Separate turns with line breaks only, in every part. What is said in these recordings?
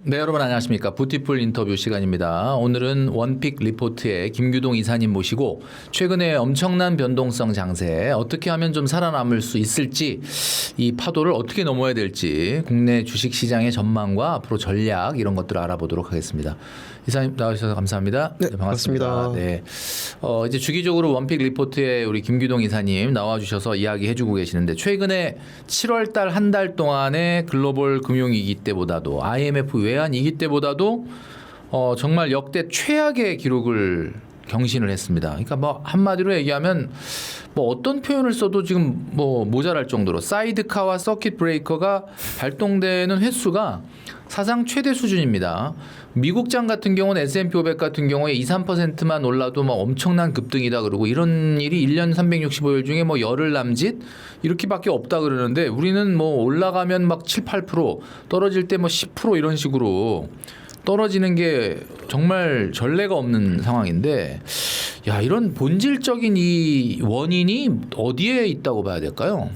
네, 여러분 안녕하십니까. 뷰티풀 인터뷰 시간입니다. 오늘은 원픽 리포트의 김규동 이사님 모시고 최근에 엄청난 변동성 장세 어떻게 하면 좀 살아남을 수 있을지, 이 파도를 어떻게 넘어야 될지, 국내 주식시장의 전망과 앞으로 전략 이런 것들을 알아보도록 하겠습니다. 이사님 나와주셔서 감사합니다.
네, 반갑습니다.
네, 이제 주기적으로 원픽 리포트에 우리 김규동 이사님 나와주셔서 이야기해주고 계시는데, 최근에 7월달 한 달 동안의 글로벌 금융위기 때보다도 IMF 외환 위기 때보다도 정말 역대 최악의 기록을 경신을 했습니다. 그러니까 뭐 한마디로 얘기하면 뭐 어떤 표현을 써도 지금 뭐 모자랄 정도로 사이드카와 서킷 브레이커가 발동되는 횟수가 사상 최대 수준입니다. 미국장 같은 경우는 S&P 500 같은 경우에 2~3%만 올라도 막 엄청난 급등이다 그러고, 이런 일이 1년 365일 중에 뭐 열흘 남짓 이렇게밖에 없다 그러는데, 우리는 뭐 올라가면 막 7~8%, 떨어질 때 뭐 10% 이런 식으로 떨어지는 게 정말 전례가 없는 상황인데, 야, 이런 본질적인 이 원인이 어디에 있다고 봐야 될까요?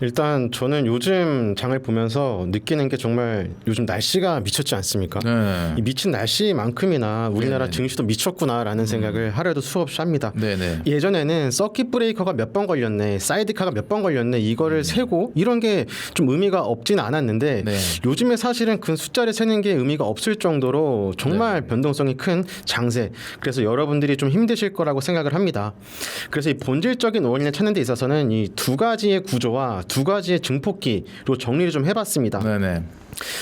일단 저는 요즘 장을 보면서 느끼는 게 정말 요즘 날씨가 미쳤지 않습니까?
네.
이 미친 날씨만큼이나 우리나라
네네.
증시도 미쳤구나라는 생각을 하루에도 수없이 합니다.
네네.
예전에는 서킷 브레이커가 몇 번 걸렸네, 사이드카가 몇 번 걸렸네, 이거를 세고 이런 게 좀 의미가 없진 않았는데,
네.
요즘에 사실은 그 숫자를 세는 게 의미가 없을 정도로 정말 변동성이 큰 장세, 그래서 여러분들이 좀 힘드실 거라고 생각을 합니다. 그래서 이 본질적인 원인을 찾는 데 있어서는 이 두 가지의 구조와 두 가지의 증폭기로 정리를 좀 해봤습니다.
네네.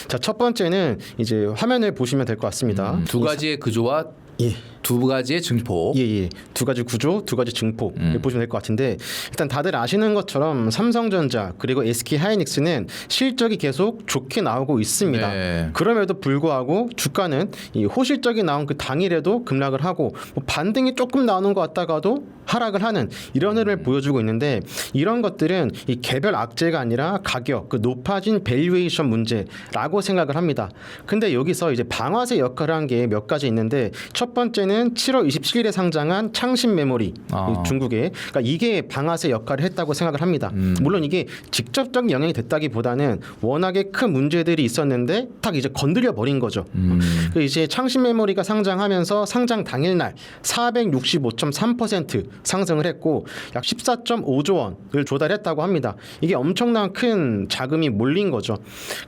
자, 첫 번째는 이제 화면을 보시면 될 것 같습니다.
두 가지의 구조와
예.
두 가지의 증폭.
예. 두 가지 구조, 두 가지 증폭 보시면 될 것 같은데, 일단 다들 아시는 것처럼 삼성전자 그리고 SK하이닉스는 실적이 계속 좋게 나오고 있습니다.
네.
그럼에도 불구하고 주가는 이 호실적이 나온 그 당일에도 급락을 하고, 뭐 반등이 조금 나오는 것 같다가도 하락을 하는 이런 흐름을 보여주고 있는데, 이런 것들은 이 개별 악재가 아니라 가격, 그 높아진 밸류에이션 문제라고 생각을 합니다. 근데 여기서 이제 방아쇠 역할을 한 게 몇 가지 있는데, 첫 번째는 7월 27일에 상장한 창신 메모리, 중국에, 그러니까 이게 방아쇠 역할을 했다고 생각을 합니다. 물론 이게 직접적인 영향이 됐다기보다는 워낙에 큰 문제들이 있었는데 딱 이제 건드려 버린 거죠. 그 이제 창신 메모리가 상장하면서 상장 당일날 465.3% 상승을 했고, 약 14.5조 원을 조달했다고 합니다. 이게 엄청난 큰 자금이 몰린 거죠.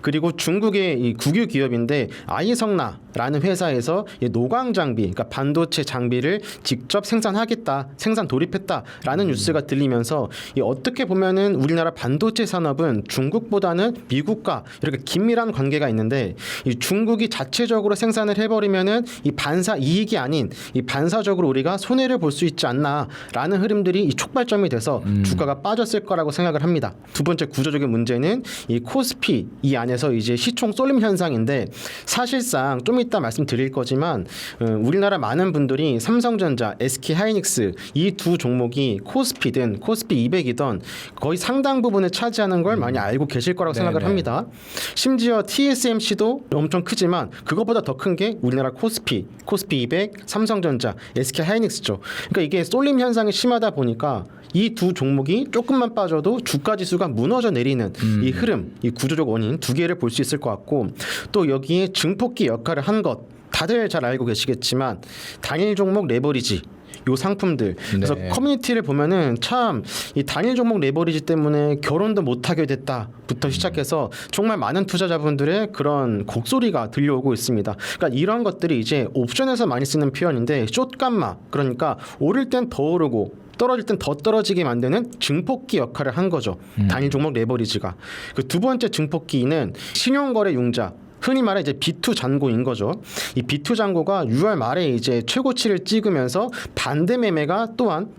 그리고 중국의 이 국유 기업인데 아이성나라는 회사에서 노광 장비, 그러니까 반도체 장비를 직접 생산하겠다, 생산 돌입했다라는 뉴스가 들리면서, 이 어떻게 보면은 우리나라 반도체 산업은 중국보다는 미국과 이렇게 긴밀한 관계가 있는데, 이 중국이 자체적으로 생산을 해버리면은 이 반사 이익이 아닌 이 반사적으로 우리가 손해를 볼 수 있지 않나라는 흐름들이 이 촉발점이 돼서 주가가 빠졌을 거라고 생각을 합니다. 두 번째 구조적인 문제는 이 코스피 이 안에서 이제 시총 쏠림 현상인데, 사실상 좀 이따 말씀드릴 거지만 우리나라 많은 분들이 삼성전자, SK하이닉스 이 두 종목이 코스피든 코스피 200이든 거의 상당 부분을 차지하는 걸 많이 알고 계실 거라고 생각을 합니다. 심지어 TSMC도 엄청 크지만 그것보다 더 큰 게 우리나라 코스피 200, 삼성전자, SK하이닉스죠. 그러니까 이게 쏠림 현상이 심하다 보니까 이 두 종목이 조금만 빠져도 주가 지수가 무너져 내리는 이 흐름, 이 구조적 원인 두 개를 볼 수 있을 것 같고, 또 여기에 증폭기 역할을 한 것 다들 잘 알고 계시겠지만 단일 종목 레버리지 요 상품들. 그래서 커뮤니티를 보면은 참 이 단일 종목 레버리지 때문에 결혼도 못하게 됐다부터 시작해서 정말 많은 투자자분들의 그런 곡소리가 들려오고 있습니다. 그러니까 이런 것들이 이제 옵션에서 많이 쓰는 표현인데, 숏감마, 그러니까 오를 땐 더 오르고 떨어질 땐 더 떨어지게 만드는 증폭기 역할을 한 거죠. 단일 종목 레버리지가. 그 두 번째 증폭기는 신용거래 융자, 흔히 말해 이제 B2 잔고인 거죠. 이 B2 잔고가 6월 말에 이제 최고치를 찍으면서 반대 매매가 또한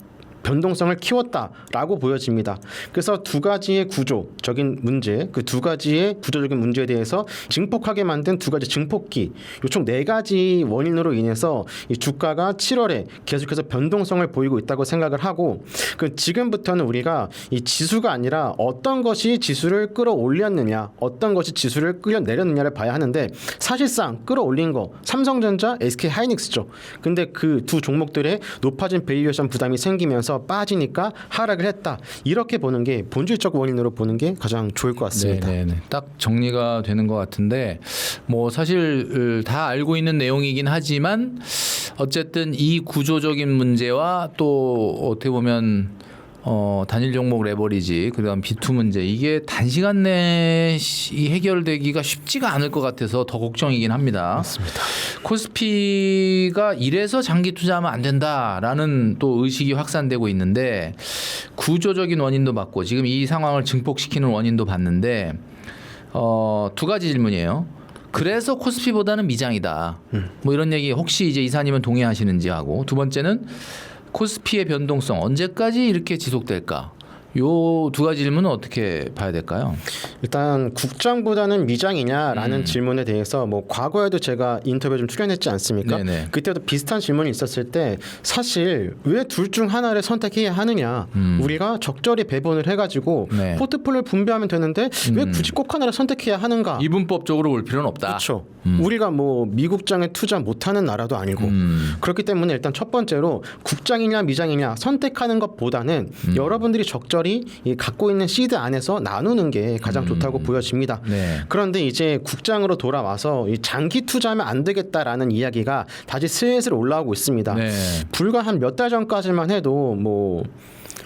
변동성을 키웠다라고 보여집니다. 그래서 두 가지의 구조적인 문제, 그 두 가지의 구조적인 문제에 대해서 증폭하게 만든 두 가지 증폭기, 총 네 가지 원인으로 인해서 이 주가가 7월에 계속해서 변동성을 보이고 있다고 생각을 하고, 그 지금부터는 우리가 이 지수가 아니라 어떤 것이 지수를 끌어올렸느냐, 어떤 것이 지수를 끌어내렸느냐를 봐야 하는데, 사실상 끌어올린 거 삼성전자, SK하이닉스죠. 근데 그 두 종목들의 높아진 밸류에이션 부담이 생기면서 오르면서 빠지니까 하락을 했다. 이렇게 보는 게 본질적 원인으로 보는 게 가장 좋을 것 같습니다.
네네네. 딱 정리가 되는 것 같은데 뭐 사실 다 알고 있는 내용이긴 하지만 어쨌든 이 구조적인 문제와 또 어떻게 보면 단일 종목 레버리지 그다음 B2 문제 이게 단시간 내에 해결되기가 쉽지가 않을 것 같아서 더 걱정이긴 합니다.
맞습니다.
코스피가 이래서 장기 투자하면 안 된다라는 또 의식이 확산되고 있는데 구조적인 원인도 봤고 지금 이 상황을 증폭시키는 원인도 봤는데 두 가지 질문이에요. 그래서 코스피보다는 미장이다. 뭐 이런 얘기 혹시 이제 이사님은 동의하시는지 하고 두 번째는 코스피의 변동성 언제까지 이렇게 지속될까? 요 두 가지 질문은 어떻게 봐야 될까요?
일단 국장보다는 미장이냐라는 질문에 대해서 뭐 과거에도 제가 인터뷰 좀 출연했지 않습니까?
네네.
그때도 비슷한 질문이 있었을 때 사실 왜 둘 중 하나를 선택해야 하느냐? 우리가 적절히 배분을 해가지고
네.
포트폴리오를 분배하면 되는데 왜 굳이 꼭 하나를 선택해야 하는가?
이분법적으로 올 필요는 없다.
그렇죠. 우리가 뭐 미국장에 투자 못하는 나라도 아니고 그렇기 때문에 일단 첫 번째로 국장이냐 미장이냐 선택하는 것보다는 여러분들이 적절히 이 갖고 있는 시드 안에서 나누는 게 가장 좋다고 보여집니다.
네.
그런데 이제 국장으로 돌아와서 이 장기 투자하면 안 되겠다라는 이야기가 다시 슬슬 올라오고 있습니다.
네.
불과 한 몇 달 전까지만 해도 뭐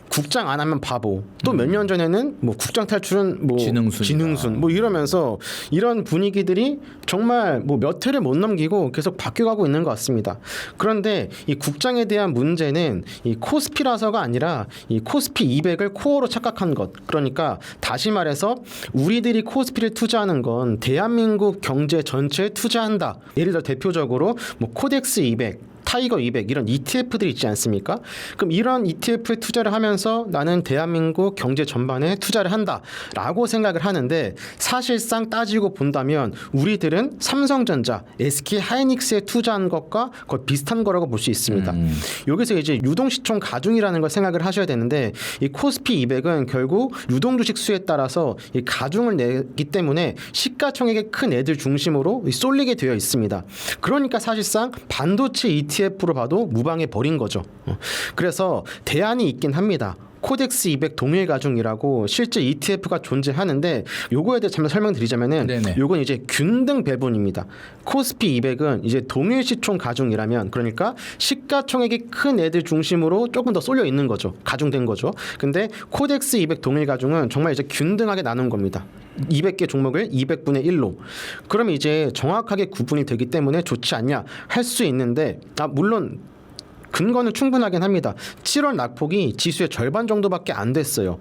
국장 안 하면 바보. 또 몇 년 전에는 뭐 국장 탈출은 뭐 지능순 뭐 이러면서 이런 분위기들이 정말 뭐 몇 해를 못 넘기고 계속 바뀌어가고 있는 것 같습니다. 그런데 이 국장에 대한 문제는 이 코스피라서가 아니라 이 코스피 200을 코어로 착각한 것. 그러니까 다시 말해서 우리들이 코스피를 투자하는 건 대한민국 경제 전체에 투자한다. 예를 들어 대표적으로 뭐 코덱스 200 타이거 200 이런 ETF들이 있지 않습니까? 그럼 이런 ETF에 투자를 하면서 나는 대한민국 경제 전반에 투자를 한다라고 생각을 하는데 사실상 따지고 본다면 우리들은 삼성전자, SK 하이닉스에 투자한 것과 거의 비슷한 거라고 볼 수 있습니다. 여기서 이제 유동시총 가중이라는 걸 생각을 하셔야 되는데 이 코스피 200은 결국 유동주식 수에 따라서 이 가중을 내기 때문에 시가총액이 큰 애들 중심으로 쏠리게 되어 있습니다. 그러니까 사실상 반도체 ETF로 봐도 무방해 버린 거죠. 그래서 대안이 있긴 합니다. 코덱스 200 동일 가중이라고 실제 ETF가 존재하는데 요거에 대해 잠깐 설명드리자면은
네네.
요건 이제 균등 배분입니다. 코스피 200은 이제 동일 시총 가중이라면 그러니까 시가총액이 큰 애들 중심으로 조금 더 쏠려 있는 거죠. 가중된 거죠. 근데 코덱스 200 동일 가중은 정말 이제 균등하게 나눈 겁니다. 200개 종목을 200분의 1로. 그러면 이제 정확하게 구분이 되기 때문에 좋지 않냐 할 수 있는데 물론 근거는 충분하긴 합니다. 7월 낙폭이 지수의 절반 정도밖에 안 됐어요.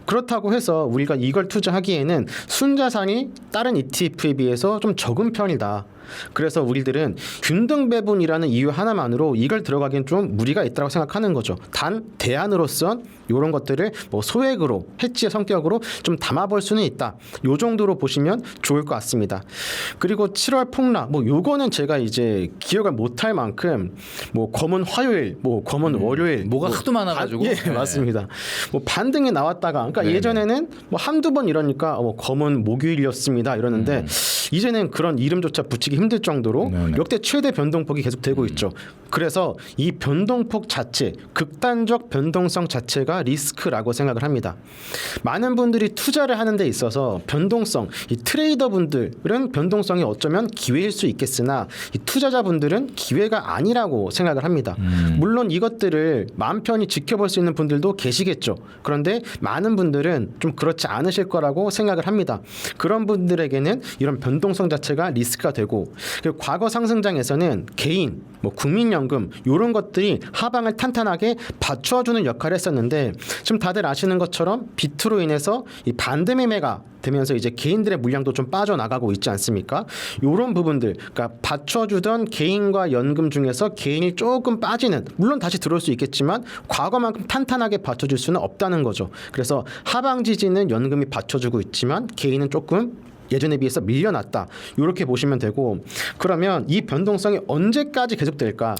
그렇다고 해서 우리가 이걸 투자하기에는 순자산이 다른 ETF에 비해서 좀 적은 편이다. 그래서 우리들은 균등 배분이라는 이유 하나만으로 이걸 들어가기엔 좀 무리가 있다고 생각하는 거죠. 단 대안으로선 이런 것들을 뭐 소액으로 해지의 성격으로 좀 담아볼 수는 있다. 요 정도로 보시면 좋을 것 같습니다. 그리고 7월 폭락 뭐 요거는 제가 이제 기억을 못할 만큼 뭐 검은 화요일, 뭐 검은 월요일
뭐가
뭐
하도 많아가지고.
예,
네.
맞습니다. 뭐 반등에 나왔다가 그러니까
네네.
예전에는 뭐 한두 번 이러니까 뭐 검은 목요일이었습니다 이러는데 이제는 그런 이름조차 붙이기 힘들 정도로
네네.
역대 최대 변동폭이 계속되고 있죠. 그래서 이 변동폭 자체, 극단적 변동성 자체가 리스크라고 생각을 합니다. 많은 분들이 투자를 하는 데 있어서 변동성, 이 트레이더 분들은 변동성이 어쩌면 기회일 수 있겠으나 이 투자자분들은 기회가 아니라고 생각을 합니다. 물론 이것들을 마음 편히 지켜볼 수 있는 분들도 계시겠죠. 그런데 많은 분들은 좀 그렇지 않으실 거라고 생각을 합니다. 그런 분들에게는 이런 변동성 자체가 리스크가 되고 그리고 과거 상승장에서는 개인, 뭐 국민연금 이런 것들이 하방을 탄탄하게 받쳐주는 역할을 했었는데 지금 다들 아시는 것처럼 비트로 인해서 이 반대 매매가 되면서 이제 개인들의 물량도 좀 빠져나가고 있지 않습니까? 이런 부분들, 그러니까 받쳐주던 개인과 연금 중에서 개인이 조금 빠지는, 물론 다시 들어올 수 있겠지만 과거만큼 탄탄하게 받쳐줄 수는 없다는 거죠. 그래서 하방 지지는 연금이 받쳐주고 있지만 개인은 조금 예전에 비해서 밀려났다. 이렇게 보시면 되고 그러면 이 변동성이 언제까지 계속될까?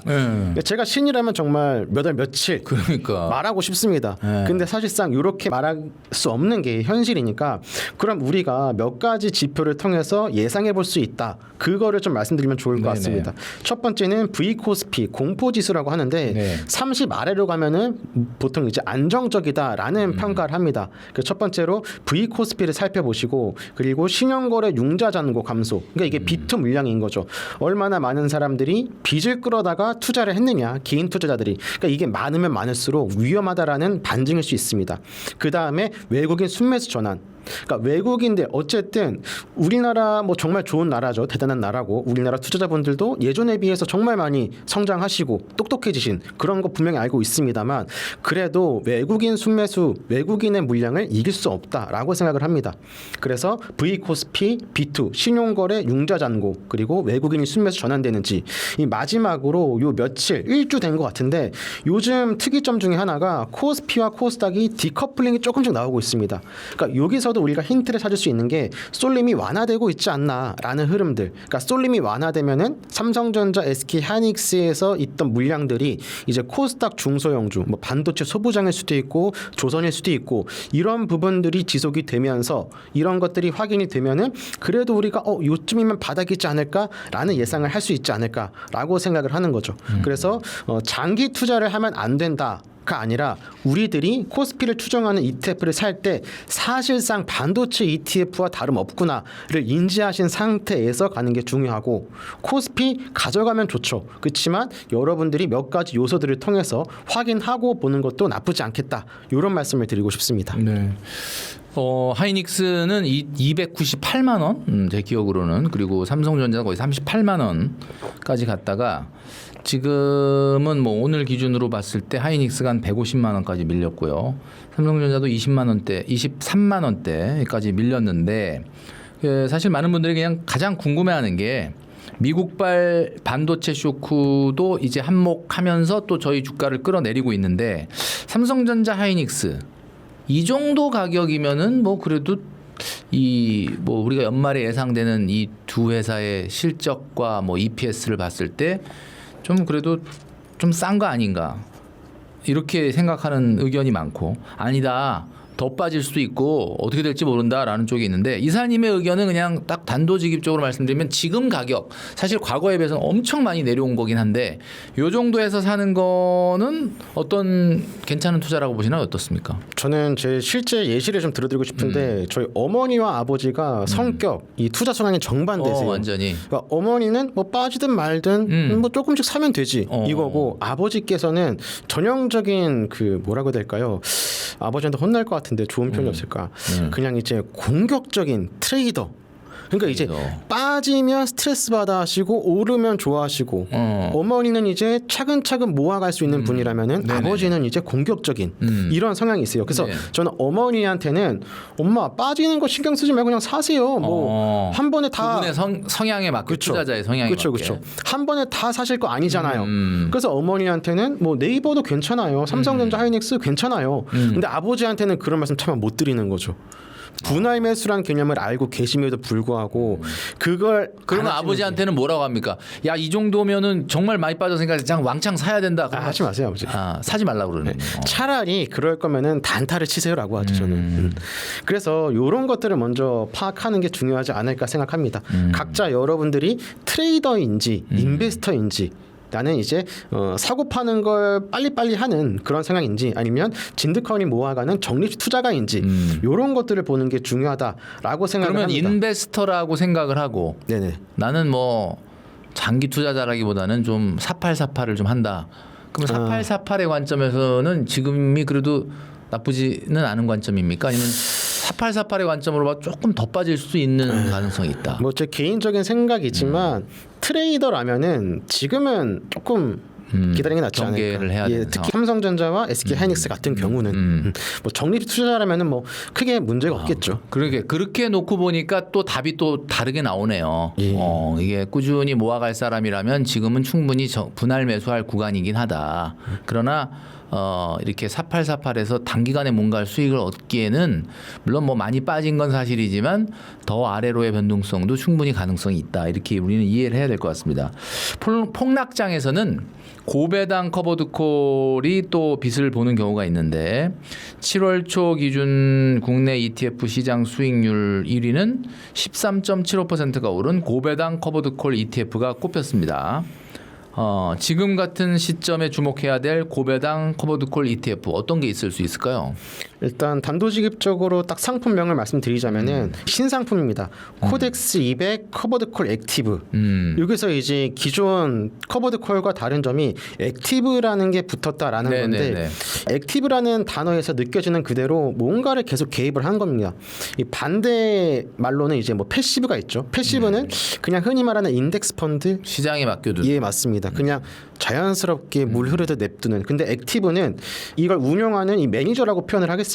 제가 신이라면 정말 몇 월 며칠
그러니까
말하고 싶습니다.
네.
근데 사실상 이렇게 말할 수 없는 게 현실이니까 그럼 우리가 몇 가지 지표를 통해서 예상해 볼 수 있다. 그거를 좀 말씀드리면 좋을 것
네네.
같습니다. 첫 번째는 V-코스피 공포지수라고 하는데
네.
30 아래로 가면은 보통 이제 안정적이다라는 평가를 합니다. 그래서 첫 번째로 V-코스피를 살펴보시고 그리고 신용거래 융자 잔고 감소. 그러니까 이게 비투 물량인 거죠. 얼마나 많은 사람들이 빚을 끌어다가 투자를 했느냐 개인 투자자들이. 그러니까 이게 많으면 많을수록 위험하다라는 반증일 수 있습니다. 그 다음에 외국인 순매수 전환. 그러니까 외국인들 어쨌든 우리나라 뭐 정말 좋은 나라죠. 대단한 나라고 우리나라 투자자분들도 예전에 비해서 정말 많이 성장하시고 똑똑해지신 그런 거 분명히 알고 있습니다만 그래도 외국인 순매수 외국인의 물량을 이길 수 없다라고 생각을 합니다. 그래서 V-코스피, B2 신용거래 융자 잔고 그리고 외국인이 순매수 전환되는지 이 마지막으로 요 며칠 일주 된 것 같은데 요즘 특이점 중에 하나가 코스피와 코스닥이 디커플링이 조금씩 나오고 있습니다. 그러니까 여기서 우리가 힌트를 찾을 수 있는 게 쏠림이 완화되고 있지 않나라는 흐름들. 그러니까 쏠림이 완화되면은 삼성전자, SK 하이닉스에서 있던 물량들이 이제 코스닥 중소형주, 뭐 반도체 소부장일 수도 있고 조선일 수도 있고 이런 부분들이 지속이 되면서 이런 것들이 확인이 되면은 그래도 우리가 요쯤이면 바닥이지 않을까라는 예상을 할 수 있지 않을까라고 생각을 하는 거죠. 그래서 장기 투자를 하면 안 된다. 가 아니라 우리들이 코스피를 추정하는 ETF를 살 때 사실상 반도체 ETF와 다름없구나를 인지하신 상태에서 가는 게 중요하고 코스피 가져가면 좋죠. 그렇지만 여러분들이 몇 가지 요소들을 통해서 확인하고 보는 것도 나쁘지 않겠다. 이런 말씀을 드리고 싶습니다.
네. 하이닉스는 298만 원, 제 기억으로는 그리고 삼성전자는 거의 38만 원까지 갔다가 지금은 뭐 오늘 기준으로 봤을 때 하이닉스가 한 150만 원까지 밀렸고요. 삼성전자도 20만 원대, 23만 원대까지 밀렸는데 사실 많은 분들이 그냥 가장 궁금해하는 게 미국발 반도체 쇼크도 이제 한몫하면서 또 저희 주가를 끌어내리고 있는데 삼성전자, 하이닉스 이 정도 가격이면은 뭐 그래도 이 뭐 우리가 연말에 예상되는 이 두 회사의 실적과 뭐 EPS를 봤을 때 좀 그래도 좀 싼 거 아닌가 이렇게 생각하는 의견이 많고 아니다. 더 빠질 수도 있고 어떻게 될지 모른다라는 쪽이 있는데 이사님의 의견은 그냥 딱 단도직입적으로 말씀드리면 지금 가격 사실 과거에 비해서는 엄청 많이 내려온 거긴 한데 요 정도에서 사는 거는 어떤 괜찮은 투자라고 보시나요? 어떻습니까?
저는 제 실제 예시를 좀 들어드리고 싶은데 저희 어머니와 아버지가 성격 이 투자 성향이 정반대세요.
완전히.
그러니까 어머니는 뭐 빠지든 말든 뭐 조금씩 사면 되지 이거고 아버지께서는 전형적인 그 뭐라고 해야 될까요? 아버지한테 혼날 것 같은데 좋은 표현이 없을까? 그냥 이제 공격적인 트레이더. 그러니까 이제 빠지면 스트레스 받아 하시고 오르면 좋아하시고 어머니는 이제 차근차근 모아갈 수 있는 분이라면은 아버지는 이제 공격적인 이런 성향이 있어요. 그래서 저는 어머니한테는 엄마 빠지는 거 신경 쓰지 말고 그냥 사세요. 뭐 한 번에 다
그분의 성향에 맞게
그쵸.
투자자의 성향에
그렇죠,
맞게.
그렇죠. 한 번에 다 사실 거 아니잖아요. 그래서 어머니한테는 뭐 네이버도 괜찮아요. 삼성전자, 하이닉스 괜찮아요. 근데 아버지한테는 그런 말씀 참 못 드리는 거죠. 분할 매수란 개념을 알고 계심에도 불구하고 그걸
그러면 아버지한테는 뭐라고 합니까? 야, 이 정도면은 정말 많이 빠졌으니까 그냥 왕창 사야 된다.
하지 마세요, 아버지.
사지 말라고 그러는 거예요.
차라리 그럴 거면은 단타를 치세요라고 하죠, 저는. 그래서 이런 것들을 먼저 파악하는 게 중요하지 않을까 생각합니다. 각자 여러분들이 트레이더인지 인베스터인지 나는 이제 사고 파는 걸 빨리빨리 하는 그런 성향인지 아니면 진득하니 모아가는 적립식 투자가인지 이런 것들을 보는 게 중요하다라고 생각을
그러면
합니다.
인베스터라고 생각을 하고
네네.
나는 뭐 장기 투자자라기보다는 좀 4848을 좀 한다. 그럼 4848의 관점에서는 지금이 그래도 나쁘지는 않은 관점입니까? 아니면 4848의 관점으로 봐 조금 더 빠질 수 있는 가능성이 있다.
뭐 제 개인적인 생각이지만 트레이더라면은 지금은 조금 기다리는 게 낫지
경계를
않을까.
해야 되는
특히 삼성전자와 SK 하이닉스 같은 경우는 뭐 적립 투자자라면은 뭐 크게 문제가 없겠죠.
그렇게 놓고 보니까 또 답이 또 다르게 나오네요.
예.
이게 꾸준히 모아갈 사람이라면 지금은 충분히 분할 매수할 구간이긴 하다. 그러나 이렇게 사팔사팔해서 단기간에 뭔가 수익을 얻기에는 물론 뭐 많이 빠진 건 사실이지만 더 아래로의 변동성도 충분히 가능성이 있다. 이렇게 우리는 이해를 해야 될 것 같습니다. 폭락장에서는 고배당 커버드콜이 또 빛을 보는 경우가 있는데 7월 초 기준 국내 ETF 시장 수익률 1위는 13.75%가 오른 고배당 커버드콜 ETF가 꼽혔습니다. 지금 같은 시점에 주목해야 될 고배당 커버드콜 ETF 어떤 게 있을 수 있을까요?
일단 단도직입적으로 딱 상품명을 말씀드리자면은 신상품입니다. 코덱스 200 커버드콜 액티브. 여기서 이제 기존 커버드콜과 다른 점이 액티브라는 게 붙었다라는 건데 액티브라는 단어에서 느껴지는 그대로 뭔가를 계속 개입을 한 겁니다. 이 반대 말로는 이제 뭐 패시브가 있죠. 패시브는 그냥 흔히 말하는 인덱스 펀드
시장에 맡겨둔.
예, 맞습니다. 그냥 자연스럽게 물 흐르듯 냅두는. 근데 액티브는 이걸 운영하는 이 매니저라고 표현을 하겠습니다.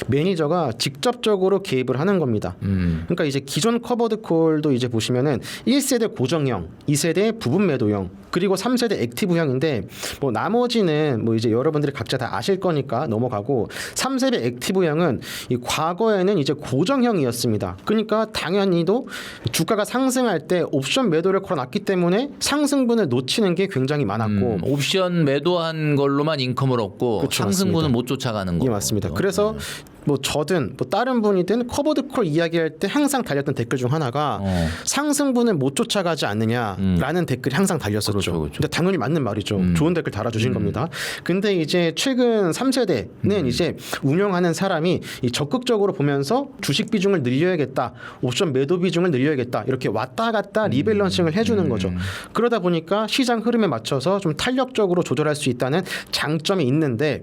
매니저가 직접적으로 개입을 하는 겁니다. 그러니까 이제 기존 커버드콜도 이제 보시면은 1세대 고정형, 2세대 부분 매도형, 그리고 3세대 액티브형인데 뭐 나머지는 뭐 이제 여러분들이 각자 다 아실 거니까 넘어가고 3세대 액티브형은 이 과거에는 이제 고정형이었습니다. 그러니까 당연히도 주가가 상승할 때 옵션 매도를 걸어놨기 때문에 상승분을 놓치는 게 굉장히 많았고
옵션 매도한 걸로만 인컴을 얻고
그쵸,
상승분은
맞습니다.
못 쫓아가는 거.
예, 맞습니다. 그래서 뭐 저든 뭐 다른 분이든 커버드콜 이야기할 때 항상 달렸던 댓글 중 하나가 상승분을 못 쫓아가지 않느냐라는 댓글이 항상 달렸었죠.
그렇죠.
근데 당연히 맞는 말이죠. 좋은 댓글 달아주신 겁니다. 근데 이제 최근 3세대는 이제 운영하는 사람이 이 적극적으로 보면서 주식 비중을 늘려야겠다, 옵션 매도 비중을 늘려야겠다 이렇게 왔다 갔다 리밸런싱을 해주는 거죠. 그러다 보니까 시장 흐름에 맞춰서 좀 탄력적으로 조절할 수 있다는 장점이 있는데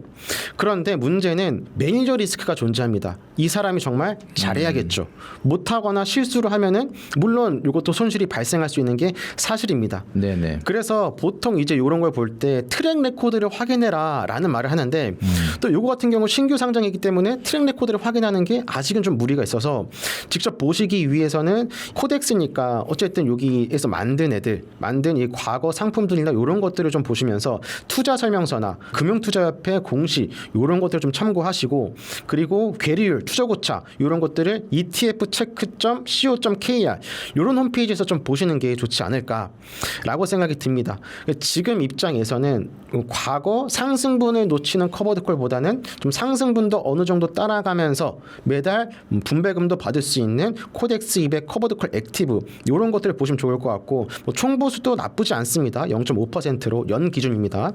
그런데 문제는 매니저 리스크가 존재합니다. 이 사람이 정말 잘해야겠죠. 못하거나 실수를 하면은 물론 이것도 손실이 발생할 수 있는 게 사실입니다.
네네.
그래서 보통 이제 이런 걸 볼 때 트랙 레코드를 확인해라라는 말을 하는데 또 요거 같은 경우 신규 상장이기 때문에 트랙 레코드를 확인하는 게 아직은 좀 무리가 있어서 직접 보시기 위해서는 코덱스니까 어쨌든 여기에서 만든 이 과거 상품들이나 이런 것들을 좀 보시면서 투자 설명서나 금융투자협회 공시 이런 것들을 좀 참고하시고 그리고 괴리율, 투자고차 이런 것들을 etfcheck.co.kr 이런 홈페이지에서 좀 보시는 게 좋지 않을까라고 생각이 듭니다. 지금 입장에서는 과거 상승분을 놓치는 커버드콜보다는 좀 상승분도 어느 정도 따라가면서 매달 분배금도 받을 수 있는 코덱스 200 커버드콜 액티브 이런 것들을 보시면 좋을 것 같고 뭐 총보수도 나쁘지 않습니다. 0.5%로 연 기준입니다.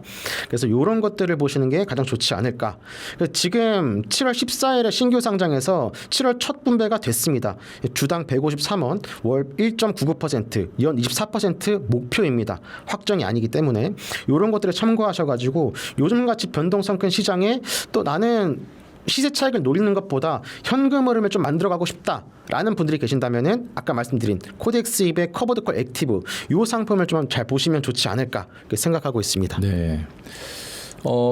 그래서 이런 것들을 보시는 게 가장 좋지 않을까. 지금 7월 14일에 신규 상장에서 7월 첫 분배가 됐습니다. 주당 153원, 월 1.99%, 연 24% 목표입니다. 확정이 아니기 때문에 이런 것들을 참고하셔가지고 요즘같이 변동성 큰 시장에 또 나는 시세 차익을 노리는 것보다 현금 흐름을 좀 만들어가고 싶다라는 분들이 계신다면은 아까 말씀드린 코덱스 200 커버드콜 액티브 이 상품을 좀 잘 보시면 좋지 않을까 생각하고 있습니다.
네.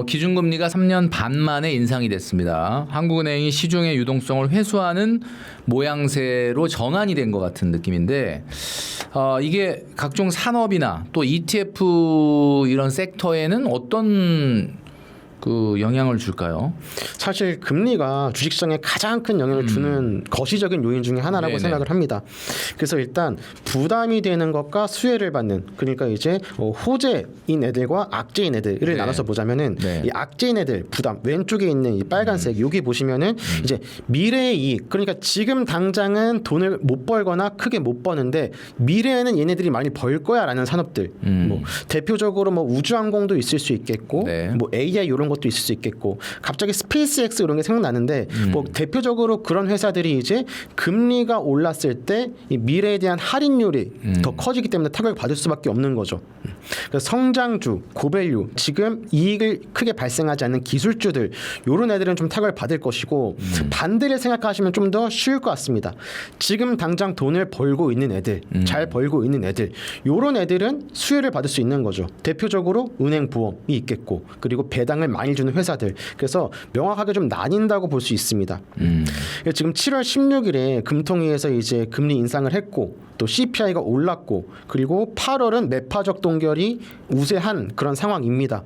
기준금리가 3년 반 만에 인상이 됐습니다. 한국은행이 시중의 유동성을 회수하는 모양새로 전환이 된 것 같은 느낌인데 이게 각종 산업이나 또 ETF 이런 섹터에는 어떤 그 영향을 줄까요?
사실 금리가 주식시장에 가장 큰 영향을 주는 거시적인 요인 중에 하나라고
네네.
생각을 합니다. 그래서 일단 부담이 되는 것과 수혜를 받는 그러니까 이제 호재인 애들과 악재인 애들을
네.
나눠서 보자면은
네.
이 악재인 애들 부담 왼쪽에 있는 이 빨간색 여기 보시면은 이제 미래의 이익 그러니까 지금 당장은 돈을 못 벌거나 크게 못 버는데 미래에는 얘네들이 많이 벌 거야라는 산업들 뭐 대표적으로 뭐 우주항공도 있을 수 있겠고
네.
뭐 AI 이런 것도 있을 수 있겠고 갑자기 스페이스X 이런 게 생각나는데 뭐 대표적으로 그런 회사들이 이제 금리가 올랐을 때 이 미래에 대한 할인율이 더 커지기 때문에 타격을 받을 수밖에 없는 거죠. 그래서 성장주, 고밸류, 지금 이익을 크게 발생하지 않는 기술주들 이런 애들은 좀 타격을 받을 것이고 반대를 생각하시면 좀 더 쉬울 것 같습니다. 지금 당장 돈을 벌고 있는 애들, 잘 벌고 있는 애들 이런 애들은 수혜를 받을 수 있는 거죠. 대표적으로 은행 보험이 있겠고 그리고 배당을 많이 주는 회사들 그래서 명확하게 좀 나뉜다고 볼 수 있습니다. 지금 7월 16일에 금통위에서 이제 금리 인상을 했고 또 CPI가 올랐고 그리고 8월은 매파적 동결이 우세한 그런 상황입니다.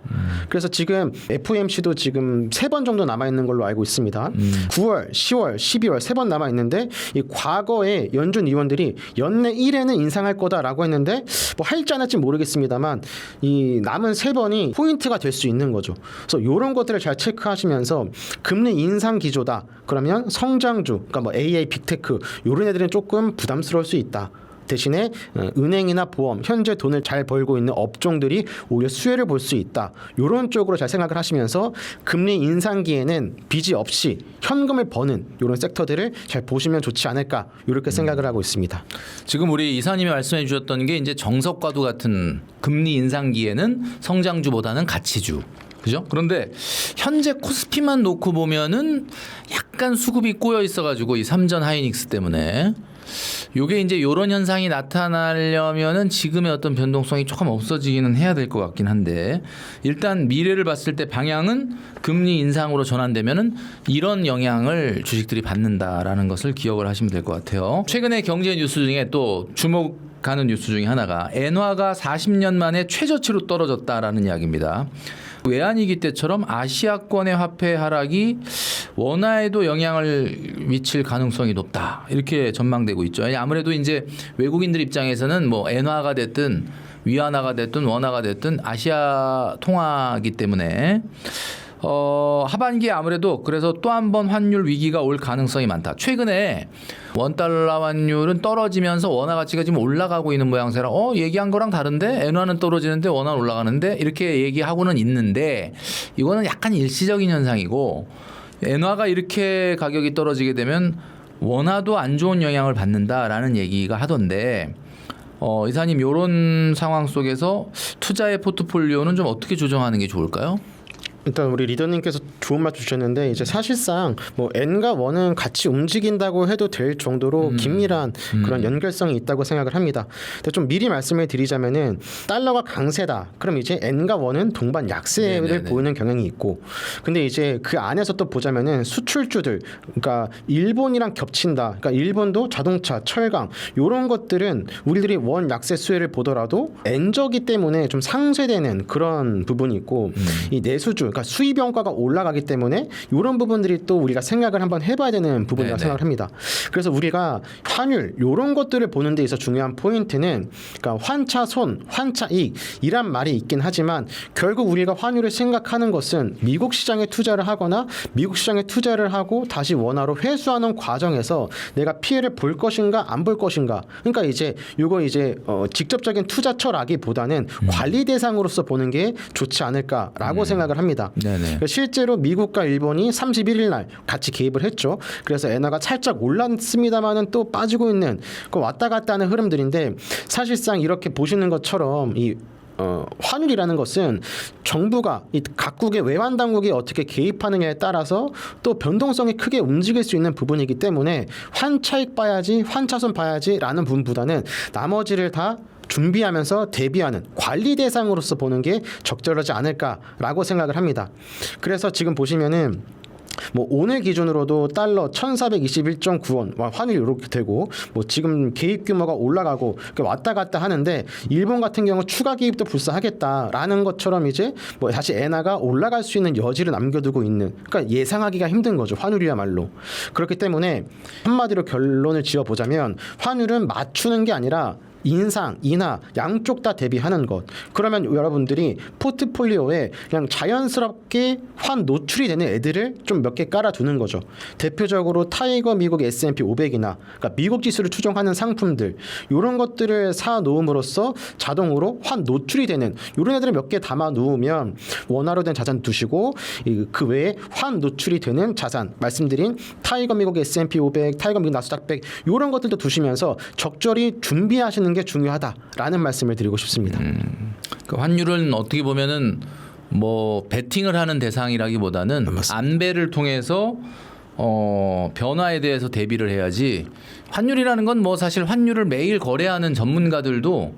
그래서 지금 FOMC도 지금 3번 정도 남아 있는 걸로 알고 있습니다. 9월, 10월, 12월 3번 남아 있는데 이 과거에 연준 의원들이 연내 1회는 인상할 거다라고 했는데 뭐 할지 안 할지 모르겠습니다만 이 남은 3번이 포인트가 될 수 있는 거죠. 그래서 이런 것들을 잘 체크하시면서 금리 인상 기조다. 그러면 성장주, 그러니까 뭐 AI, 빅테크 이런 애들은 조금 부담스러울 수 있다. 대신에 은행이나 보험, 현재 돈을 잘 벌고 있는 업종들이 오히려 수혜를 볼 수 있다. 이런 쪽으로 잘 생각을 하시면서 금리 인상기에는 빚이 없이 현금을 버는 이런 섹터들을 잘 보시면 좋지 않을까 이렇게 생각을 하고 있습니다.
지금 우리 이사님이 말씀해 주셨던 게 이제 정석과도 같은 금리 인상기에는 성장주보다는 가치주. 그죠? 그런데 현재 코스피만 놓고 보면은 약간 수급이 꼬여 있어가지고 이 삼전 하이닉스 때문에 요게 이제 요런 현상이 나타나려면은 지금의 어떤 변동성이 조금 없어지기는 해야 될 것 같긴 한데 일단 미래를 봤을 때 방향은 금리 인상으로 전환되면은 이런 영향을 주식들이 받는다라는 것을 기억을 하시면 될 것 같아요. 최근에 경제 뉴스 중에 또 주목하는 뉴스 중에 하나가 엔화가 40년 만에 최저치로 떨어졌다라는 이야기입니다. 외환위기 때처럼 아시아권의 화폐 하락이 원화에도 영향을 미칠 가능성이 높다 이렇게 전망되고 있죠. 아무래도 이제 외국인들 입장에서는 뭐 엔화가 됐든 위안화가 됐든 원화가 됐든 아시아 통화이기 때문에 하반기에 아무래도 그래서 또 한 번 환율 위기가 올 가능성이 많다. 최근에 원달러 환율은 떨어지면서 원화 가치가 지금 올라가고 있는 모양새라 얘기한 거랑 다른데 엔화는 떨어지는데 원화는 올라가는데 이렇게 얘기하고는 있는데 이거는 약간 일시적인 현상이고 엔화가 이렇게 가격이 떨어지게 되면 원화도 안 좋은 영향을 받는다라는 얘기가 하던데 이사님 이런 상황 속에서 투자의 포트폴리오는 좀 어떻게 조정하는 게 좋을까요?
일단 우리 리더님께서 좋은 말 주셨는데 이제 사실상 뭐 N과 원은 같이 움직인다고 해도 될 정도로 긴밀한 그런 연결성이 있다고 생각을 합니다. 근데 좀 미리 말씀을 드리자면은 달러가 강세다. 그럼 이제 N과 원은 동반 약세를
네네네.
보이는 경향이 있고, 근데 이제 그 안에서 또 보자면은 수출주들, 그러니까 일본이랑 겹친다. 그러니까 일본도 자동차, 철강 이런 것들은 우리들이 원 약세 수혜를 보더라도 N저기 때문에 좀 상쇄되는 그런 부분이 있고, 이 내수주 그러니까 수입 원가가 올라가기 때문에 이런 부분들이 또 우리가 생각을 한번 해봐야 되는 부분이라고
네네.
생각을 합니다. 그래서 우리가 환율 이런 것들을 보는 데 있어 중요한 포인트는 그러니까 환차손, 환차익이란 말이 있긴 하지만 결국 우리가 환율을 생각하는 것은 미국 시장에 투자를 하거나 미국 시장에 투자를 하고 다시 원화로 회수하는 과정에서 내가 피해를 볼 것인가 안 볼 것인가. 그러니까 이제 이거 이제 직접적인 투자 철학이보다는 관리 대상으로서 보는 게 좋지 않을까라고 생각을 합니다.
네네.
실제로 미국과 일본이 31일 날 같이 개입을 했죠. 그래서 엔화가 살짝 올랐습니다만은 또 빠지고 있는 그 왔다 갔다 하는 흐름들인데 사실상 이렇게 보시는 것처럼 이 환율이라는 것은 정부가 이 각국의 외환 당국이 어떻게 개입하느냐에 따라서 또 변동성이 크게 움직일 수 있는 부분이기 때문에 환차익 봐야지 환차손 봐야지라는 부분보다는 나머지를 다 준비하면서 대비하는 관리 대상으로서 보는 게 적절하지 않을까라고 생각을 합니다. 그래서 지금 보시면은 뭐 오늘 기준으로도 달러 1,421.9원 환율이 이렇게 되고 뭐 지금 개입 규모가 올라가고 왔다 갔다 하는데 일본 같은 경우 추가 개입도 불사하겠다라는 것처럼 이제 뭐 다시 엔화가 올라갈 수 있는 여지를 남겨두고 있는 그러니까 예상하기가 힘든 거죠. 환율이야말로. 그렇기 때문에 한마디로 결론을 지어보자면 환율은 맞추는 게 아니라 인상, 인하 양쪽 다 대비하는 것. 그러면 여러분들이 포트폴리오에 그냥 자연스럽게 환 노출이 되는 애들을 좀 몇 개 깔아두는 거죠. 대표적으로 타이거 미국 S&P 500이나 그러니까 미국 지수를 추종하는 상품들 이런 것들을 사 놓음으로써 자동으로 환 노출이 되는 이런 애들을 몇 개 담아 놓으면 원화로 된 자산 두시고 그 외에 환 노출이 되는 자산 말씀드린 타이거 미국 S&P 500, 타이거 미국 나스닥 100 이런 것들도 두시면서 적절히 준비하시는 게 중요하다라는 말씀을 드리고 싶습니다.
그 환율은 어떻게 보면은 뭐 베팅을 하는 대상이라기보다는 안배를 통해서 변화에 대해서 대비를 해야지 환율이라는 건 뭐 사실 환율을 매일 거래하는 전문가들도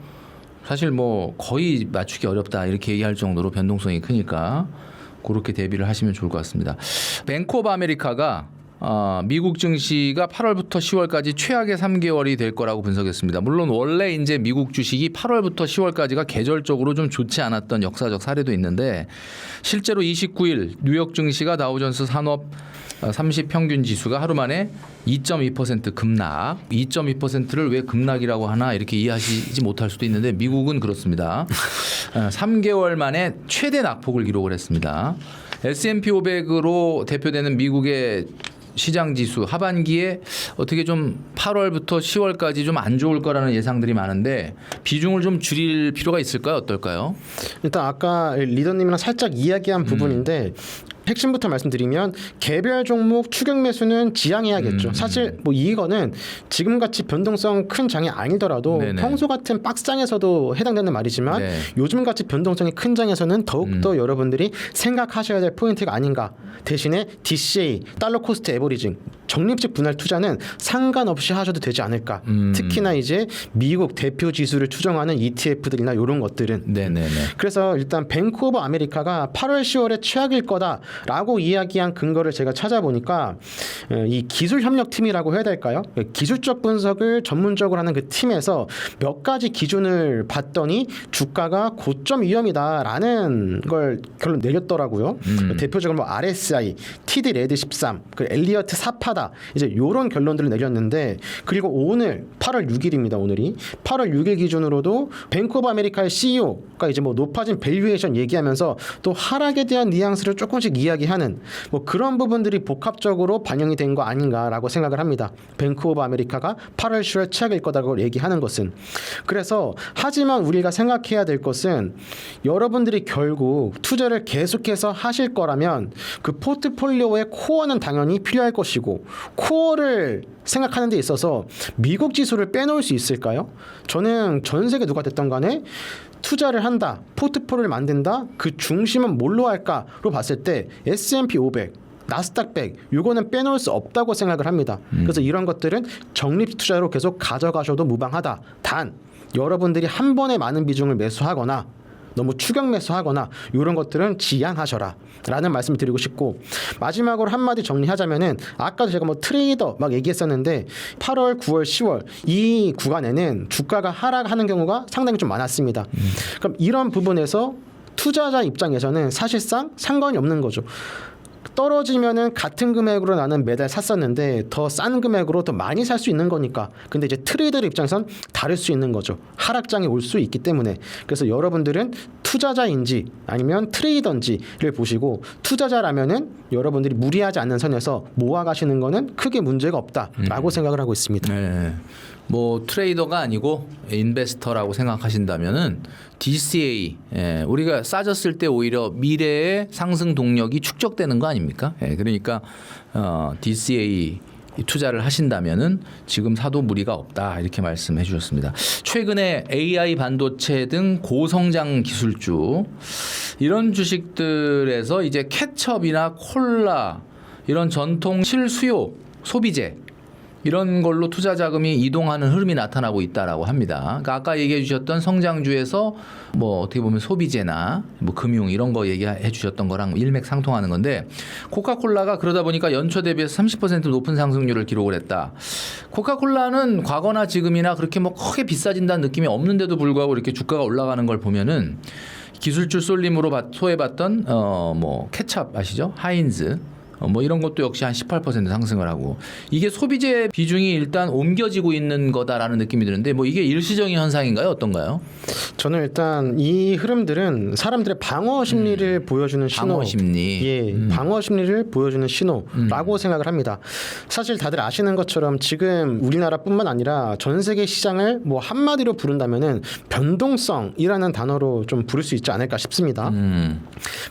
사실 뭐 거의 맞추기 어렵다 이렇게 얘기할 정도로 변동성이 크니까 그렇게 대비를 하시면 좋을 것 같습니다. 뱅크 오브 아메리카가 미국 증시가 8월부터 10월까지 최악의 3개월이 될 거라고 분석했습니다. 물론 원래 이제 미국 주식이 8월부터 10월까지가 계절적으로 좀 좋지 않았던 역사적 사례도 있는데 실제로 29일 뉴욕 증시가 다우존스 산업 30 평균 지수가 하루 만에 2.2% 급락. 2.2%를 왜 급락이라고 하나 이렇게 이해하시지 못할 수도 있는데 미국은 그렇습니다. 3개월 만에 최대 낙폭을 기록을 했습니다. S&P 500으로 대표되는 미국의 시장 지수 하반기에 어떻게 좀 8월부터 10월까지 좀 안 좋을 거라는 예상들이 많은데 비중을 좀 줄일 필요가 있을까요? 어떨까요?
일단 아까 리더님이랑 살짝 이야기한 부분인데 핵심부터 말씀드리면 개별 종목 추격 매수는 지양해야겠죠. 사실 뭐 이거는 지금같이 변동성 큰 장이 아니더라도
네네.
평소 같은 박스장에서도 해당되는 말이지만
네.
요즘같이 변동성이 큰 장에서는 더욱더 여러분들이 생각하셔야 될 포인트가 아닌가. 대신에 DCA, 달러 코스트 에버리징, 적립식 분할 투자는 상관없이 하셔도 되지 않을까. 특히나 이제 미국 대표 지수를 추정하는 ETF들이나 이런 것들은.
네네네.
그래서 일단 뱅크 오브 아메리카가 8월 10월에 최악일 거다라고 이야기한 근거를 제가 찾아보니까 이 기술협력팀이라고 해야 될까요? 기술적 분석을 전문적으로 하는 그 팀에서 몇 가지 기준을 봤더니 주가가 고점 위험이다라는 걸 결론 내렸더라고요. 대표적으로 뭐 RSI, TD 레드 13, 그 엘리어트 4파다 이제 이런 결론들을 내렸는데 그리고 오늘 8월 6일입니다. 오늘이 8월 6일 기준으로도 뱅크 오브 아메리카의 CEO가 이제 뭐 높아진 밸류에이션 얘기하면서 또 하락에 대한 뉘앙스를 조금씩 이야기하는 뭐 그런 부분들이 복합적으로 반영이 된 거 아닌가라고 생각을 합니다. 뱅크 오브 아메리카가 8월 10월 최악일 거다라고 얘기하는 것은 그래서 하지만 우리가 생각해야 될 것은 여러분들이 결국 투자를 계속해서 하실 거라면 그 포트폴리오의 코어는 당연히 필요할 것이고 코어를 생각하는 데 있어서 미국 지수를 빼놓을 수 있을까요? 저는 전 세계 누가 됐던 간에 투자를 한다, 포트폴리오를 만든다, 그 중심은 뭘로 할까로 봤을 때 S&P 500, 나스닥 100 이거는 빼놓을 수 없다고 생각을 합니다. 그래서 이런 것들은 적립 투자로 계속 가져가셔도 무방하다. 단 여러분들이 한 번에 많은 비중을 매수하거나 너무 추격 매수하거나 이런 것들은 지양하셔라 라는 말씀을 드리고 싶고 마지막으로 한마디 정리하자면은 아까도 제가 뭐 트레이더 막 얘기했었는데 8월, 9월, 10월 이 구간에는 주가가 하락하는 경우가 상당히 좀 많았습니다. 그럼 이런 부분에서 투자자 입장에서는 사실상 상관이 없는 거죠. 떨어지면은 같은 금액으로 나는 매달 샀었는데 더 싼 금액으로 더 많이 살 수 있는 거니까. 근데 이제 트레이더의 입장에선 다를 수 있는 거죠. 하락장이 올 수 있기 때문에. 그래서 여러분들은 투자자인지 아니면 트레이더인지를 보시고 투자자라면은 여러분들이 무리하지 않는 선에서 모아가시는 거는 크게 문제가 없다라고 생각을 하고 있습니다.
네. 뭐 트레이더가 아니고 인베스터라고 생각하신다면은 DCA 우리가 싸졌을 때 오히려 미래의 상승 동력이 축적되는 거 아닙니까? 그러니까 DCA 투자를 하신다면은 지금 사도 무리가 없다 이렇게 말씀해 주셨습니다. 최근에 AI 반도체 등 고성장 기술주 이런 주식들에서 이제 케첩이나 콜라 이런 전통 실수요 소비재 이런 걸로 투자 자금이 이동하는 흐름이 나타나고 있다라고 합니다. 그러니까 아까 얘기해 주셨던 성장주에서 뭐 어떻게 보면 소비재나 뭐 금융 이런 거 얘기해 주셨던 거랑 일맥상통하는 건데 코카콜라가 그러다 보니까 연초 대비해서 30% 높은 상승률을 기록을 했다. 코카콜라는 과거나 지금이나 그렇게 뭐 크게 비싸진다는 느낌이 없는데도 불구하고 이렇게 주가가 올라가는 걸 보면은 기술주 쏠림으로 소외받던 뭐 케찹 아시죠? 하인즈 뭐 이런 것도 역시 한 18% 상승을 하고 이게 소비재 비중이 일단 옮겨지고 있는 거다라는 느낌이 드는데 뭐 이게 일시적인 현상인가요? 어떤가요?
저는 일단 이 흐름들은 사람들의 방어 심리를 보여주는 신호.
방어 심리.
예, 방어 심리를 보여주는 신호라고 생각을 합니다. 사실 다들 아시는 것처럼 지금 우리나라뿐만 아니라 전 세계 시장을 뭐 한마디로 부른다면은 변동성이라는 단어로 좀 부를 수 있지 않을까 싶습니다.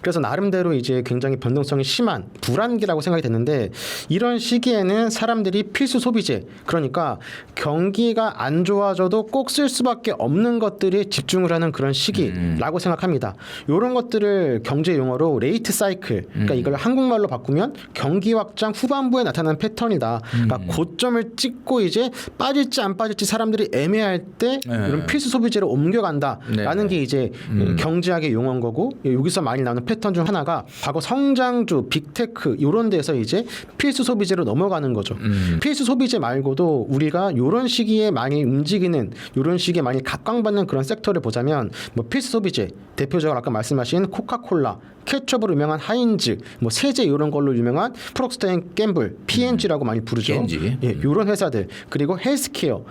그래서 나름대로 이제 굉장히 변동성이 심한 불안기라고 생각이 됐는데 이런 시기에는 사람들이 필수 소비재 그러니까 경기가 안 좋아져도 꼭 쓸 수밖에 없는 것들이 집중을 하는 그런 시기라고 생각합니다. 이런 것들을 경제 용어로 레이트 사이클 그러니까 이걸 한국말로 바꾸면 경기 확장 후반부에 나타나는 패턴이다. 그러니까 고점을 찍고 이제 빠질지 안 빠질지 사람들이 애매할 때 이런 필수 소비재로 옮겨간다라는 게 이제 경제학의 용어인 거고 여기서 많이 나오는 패턴 중 하나가 과거 성장주 빅테크 이런 데서 이제 필수 소비재로 넘어가는 거죠. 필수 소비재 말고도 우리가 이런 시기에 많이 움직이는 이런 시기에 많이 각광받는 그런 섹터를 보자면 뭐 필수 소비재 대표적으로 아까 말씀하신 코카콜라, 케첩으로 유명한 하인즈, 뭐 세제 이런 걸로 유명한 프록스터 앤 갬블, P&G라고 많이 부르죠.
P&G.
예, 이런 회사들 그리고 헬스케어.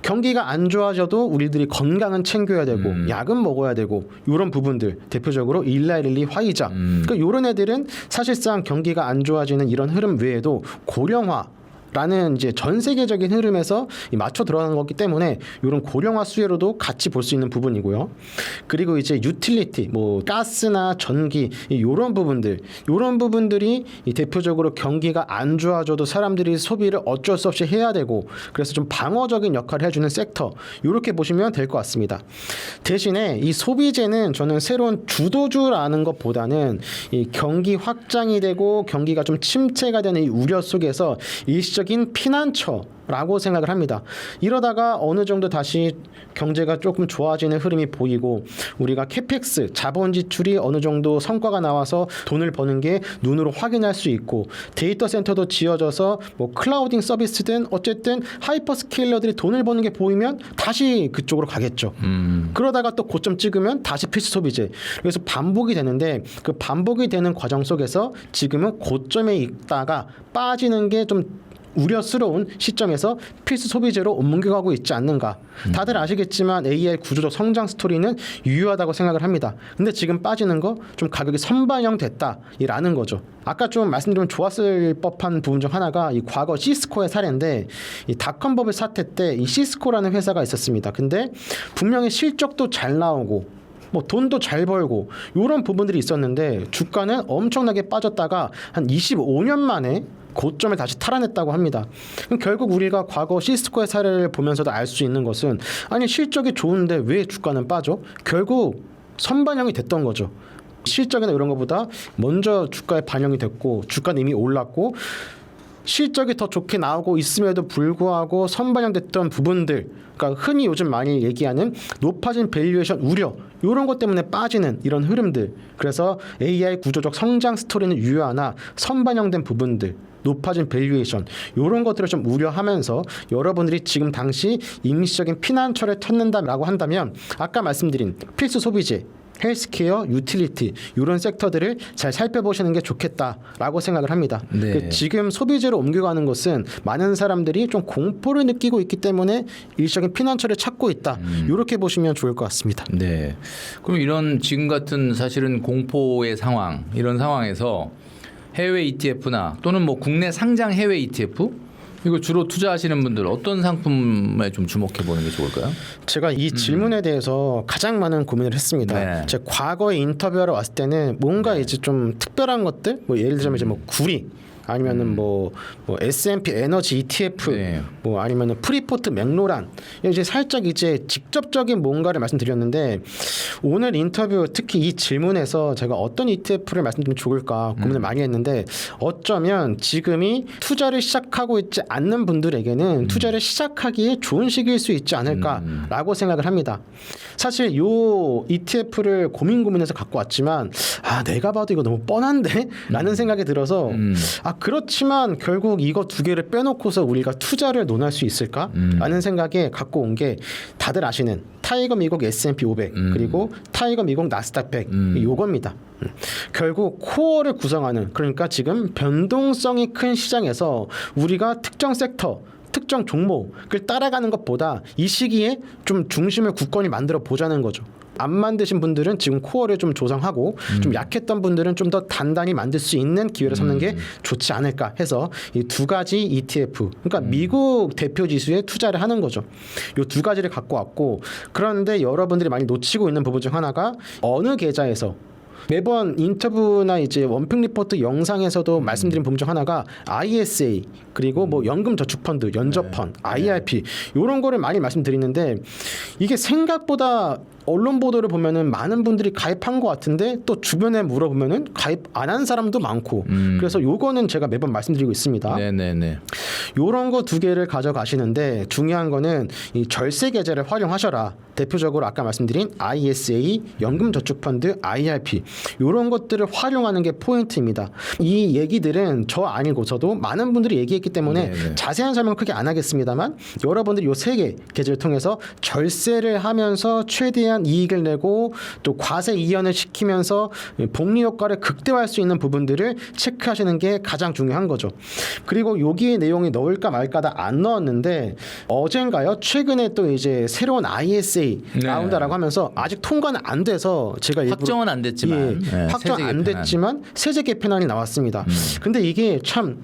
경기가 안 좋아져도 우리들이 건강은 챙겨야 되고 약은 먹어야 되고 이런 부분들 대표적으로 일라일리 화이자 그러니까 이런 애들은 사실상 경기가 안 좋아지는 이런 흐름 외에도 고령화 라는 이제 전 세계적인 흐름에서 맞춰 들어가는 거기 때문에 이런 고령화 수혜로도 같이 볼 수 있는 부분이고요. 그리고 이제 유틸리티, 뭐 가스나 전기 이런 부분들이 이 대표적으로 경기가 안 좋아져도 사람들이 소비를 어쩔 수 없이 해야 되고 그래서 좀 방어적인 역할을 해주는 섹터 이렇게 보시면 될 것 같습니다. 대신에 이 소비재는 저는 새로운 주도주라는 것보다는 이 경기 확장이 되고 경기가 좀 침체가 되는 이 우려 속에서 일시적인 피난처라고 생각을 합니다. 이러다가 어느 정도 다시 경제가 조금 좋아지는 흐름이 보이고 우리가 캐펙스 자본 지출이 어느 정도 성과가 나와서 돈을 버는 게 눈으로 확인할 수 있고 데이터 센터도 지어져서 뭐 클라우딩 서비스든 어쨌든 하이퍼스케일러들이 돈을 버는 게 보이면 다시 그쪽으로 가겠죠. 그러다가 또 고점 찍으면 다시 필수 소비재. 그래서 반복이 되는데 그 반복이 되는 과정 속에서 지금은 고점에 있다가 빠지는 게좀 우려스러운 시점에서 필수 소비재로 옮겨가고 있지 않는가. 다들 아시겠지만 AI 구조적 성장 스토리는 유효하다고 생각을 합니다. 근데 지금 빠지는 거 좀 가격이 선반영 됐다라는 거죠. 아까 좀 말씀드리면 좋았을 법한 부분 중 하나가 이 과거 시스코의 사례인데 이 닷컴 버블 사태 때 이 시스코라는 회사가 있었습니다. 근데 분명히 실적도 잘 나오고 뭐 돈도 잘 벌고 이런 부분들이 있었는데 주가는 엄청나게 빠졌다가 한 25년 만에 고점을 다시 탈환했다고 합니다. 그럼 결국 우리가 과거 시스코의 사례를 보면서도 알 수 있는 것은 아니 실적이 좋은데 왜 주가는 빠져? 결국 선반영이 됐던 거죠. 실적이나 이런 것보다 먼저 주가에 반영이 됐고 주가는 이미 올랐고 실적이 더 좋게 나오고 있음에도 불구하고 선반영됐던 부분들 그러니까 흔히 요즘 많이 얘기하는 높아진 밸류에이션 우려 이런 것 때문에 빠지는 이런 흐름들 그래서 AI 구조적 성장 스토리는 유효하나 선반영된 부분들 높아진 밸류에이션 이런 것들을 좀 우려하면서 여러분들이 지금 당시 임시적인 피난처를 찾는다라고 한다면 아까 말씀드린 필수 소비재 헬스케어, 유틸리티 이런 섹터들을 잘 살펴보시는 게 좋겠다라고 생각을 합니다.
네.
지금 소비재로 옮겨가는 것은 많은 사람들이 좀 공포를 느끼고 있기 때문에 일시적인 피난처를 찾고 있다. 이렇게 보시면 좋을 것 같습니다.
네. 그럼 이런 지금 같은 사실은 공포의 상황 이런 상황에서 해외 ETF나 또는 뭐 국내 상장 해외 ETF 이거 주로 투자하시는 분들 어떤 상품에 좀 주목해 보는 게 좋을까요?
제가 이 질문에 대해서 가장 많은 고민을 했습니다.
네.
제가 과거에 인터뷰하러 왔을 때는 뭔가 이제 좀 특별한 것들, 뭐 예를 들자면 이제 뭐 구리 아니면은 뭐 S&P 에너지 ETF,
네.
뭐 아니면은 프리포트 맥로란 이제 살짝 이제 직접적인 뭔가를 말씀드렸는데 오늘 인터뷰 특히 이 질문에서 제가 어떤 ETF를 말씀드리면 좋을까 고민을 많이 했는데 어쩌면 지금이 투자를 시작하고 있지 않는 분들에게는 투자를 시작하기에 좋은 시기일 수 있지 않을까라고 생각을 합니다. 사실 요 ETF를 고민해서 갖고 왔지만 아 내가 봐도 이거 너무 뻔한데? 라는 생각이 들어서 아 그렇지만 결국 이거 두 개를 빼놓고서 우리가 투자를 논할 수 있을까? 라는 생각에 갖고 온 게 다들 아시는 타이거 미국 S&P 500 그리고 타이거 미국 나스닥 100 요겁니다. 결국 코어를 구성하는 그러니까 지금 변동성이 큰 시장에서 우리가 특정 섹터 특정 종목을 따라가는 것보다 이 시기에 좀 중심을 굳건히 만들어 보자는 거죠. 안 만드신 분들은 지금 코어를 좀 조성하고 좀 약했던 분들은 좀 더 단단히 만들 수 있는 기회를 삼는 게 좋지 않을까 해서 이 두 가지 ETF 그러니까 미국 대표 지수에 투자를 하는 거죠. 이 두 가지를 갖고 왔고 그런데 여러분들이 많이 놓치고 있는 부분 중 하나가 어느 계좌에서 매번 인터뷰나 이제 원픽 리포트 영상에서도 말씀드린 부분 중 하나가 ISA 그리고 뭐 연금저축펀드, 연저펀드, IRP 이런 거를 많이 말씀드리는데 이게 생각보다 언론 보도를 보면은 많은 분들이 가입한 것 같은데 또 주변에 물어보면은 가입 안 한 사람도 많고 그래서 요거는 제가 매번 말씀드리고 있습니다.
네네네.
요런 거 두 개를 가져가시는데 중요한 거는 이 절세 계좌를 활용하셔라. 대표적으로 아까 말씀드린 ISA, 연금저축펀드, IRP 요런 것들을 활용하는 게 포인트입니다. 이 얘기들은 저 아니고서도 많은 분들이 얘기했기 때문에
네네.
자세한 설명 크게 안 하겠습니다만 여러분들이 요 세 개 계좌를 통해서 절세를 하면서 최대한 이익을 내고 또 과세 이연을 시키면서 복리 효과를 극대화할 수 있는 부분들을 체크하시는 게 가장 중요한 거죠. 그리고 여기에 내용이 넣을까 말까 다 안 넣었는데 어젠가요? 최근에 또 이제 새로운 ISA
네.
나온다라고 하면서 아직 통과는 안 돼서 제가 일부러
확정은 안 됐지만
확정
세제
안
개편안.
됐지만 세제 개편안이 나왔습니다. 근데 이게 참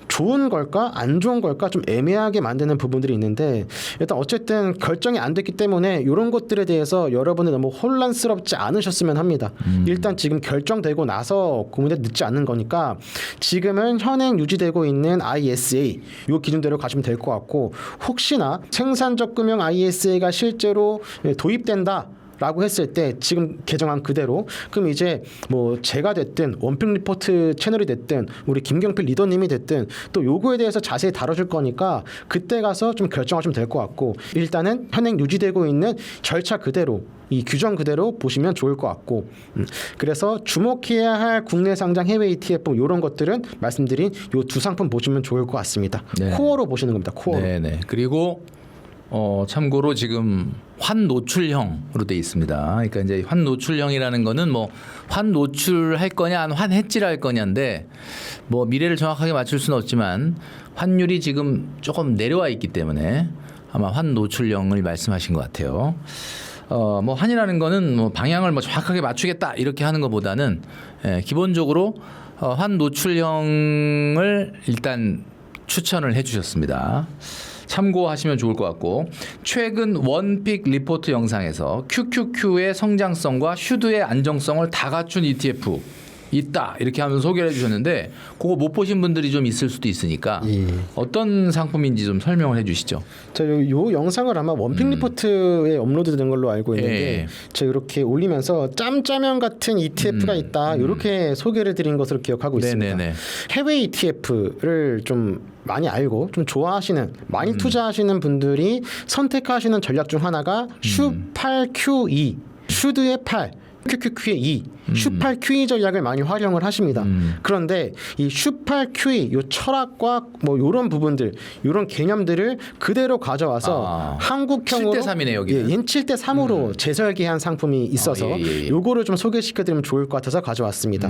좋은 걸까 안 좋은 걸까 좀 애매하게 만드는 부분들이 있는데 일단 어쨌든 결정이 안 됐기 때문에 이런 것들에 대해서 여러분들 너무 혼란스럽지 않으셨으면 합니다. 일단 지금 결정되고 나서 고민에 늦지 않는 거니까 지금은 현행 유지되고 있는 ISA 요 기준대로 가시면 될 것 같고 혹시나 생산적 금융 ISA가 실제로 도입된다 라고 했을 때 지금 개정한 그대로 그럼 이제 뭐 제가 됐든 원픽 리포트 채널이 됐든 우리 김경필 리더님이 됐든 또 요거에 대해서 자세히 다뤄줄 거니까 그때 가서 좀 결정하시면 될 것 같고 일단은 현행 유지되고 있는 절차 그대로 이 규정 그대로 보시면 좋을 것 같고 그래서 주목해야 할 국내 상장 해외 ETF 이런 것들은 말씀드린 요 두 상품 보시면 좋을 것 같습니다.
네.
코어로 보시는 겁니다. 코어로.
네네. 그리고 참고로 지금 환 노출형으로 돼 있습니다. 그러니까 이제 환 노출형이라는 거는 뭐 환 노출할 거냐, 환 해지할 거냐인데 뭐 미래를 정확하게 맞출 수는 없지만 환율이 지금 조금 내려와 있기 때문에 아마 환 노출형을 말씀하신 것 같아요. 뭐 환이라는 거는 뭐 방향을 뭐 정확하게 맞추겠다 이렇게 하는 것보다는 기본적으로 환 노출형을 일단 추천을 해주셨습니다. 참고하시면 좋을 것 같고 최근 원픽 리포트 영상에서 QQQ의 성장성과 슈드의 안정성을 다 갖춘 ETF 있다 이렇게 하면서 소개를 해주셨는데 그거 못 보신 분들이 좀 있을 수도 있으니까 어떤 상품인지 좀 설명을 해주시죠.
요 영상을 아마 원픽 리포트에 업로드된 걸로 알고 있는데 제가 이렇게 올리면서 짬짜면 같은 ETF가 있다 이렇게 소개를 드린 것으로 기억하고 있습니다.
네네네.
해외 ETF를 좀 많이 알고 좀 좋아하시는 많이 투자하시는 분들이 선택하시는 전략 중 하나가 슈8QE 슈드의 8 QQQ의 2 슈8QE 전략을 많이 활용을 하십니다. 그런데 이 슈8QE 요 철학과 뭐 요런 부분들 요런 개념들을 그대로 가져와서 한국형으로
7대3이네 여기는.
7대3으로 재설계한 상품이 있어서 요거를 좀 소개시켜드리면 좋을 것 같아서 가져왔습니다.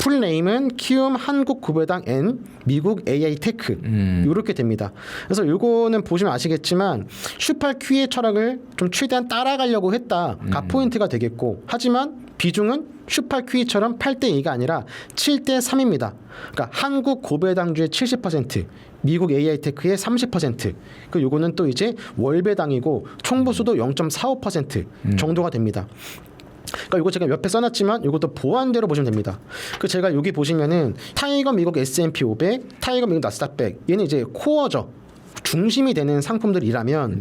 풀네임은 키움 한국 구배당 N 미국 AI 테크 요렇게 됩니다. 그래서 요거는 보시면 아시겠지만 슈8QE 철학을 좀 최대한 따라가려고 했다가 포인트가 되겠고 하지만 비중은 슈8QE처럼 8대2가 아니라 7대3입니다. 그러니까 한국 고배당주의 70%, 미국 AI테크의 30%. 그 요거는 또 이제 월배당이고 총보수도 0.45% 정도가 됩니다. 그러니까 이거 제가 옆에 써놨지만 이것도 보완대로 보시면 됩니다. 그 제가 여기 보시면은 타이거 미국 S&P 500, 타이거 미국 나스닥 100 얘는 이제 코어죠. 중심이 되는 상품들이라면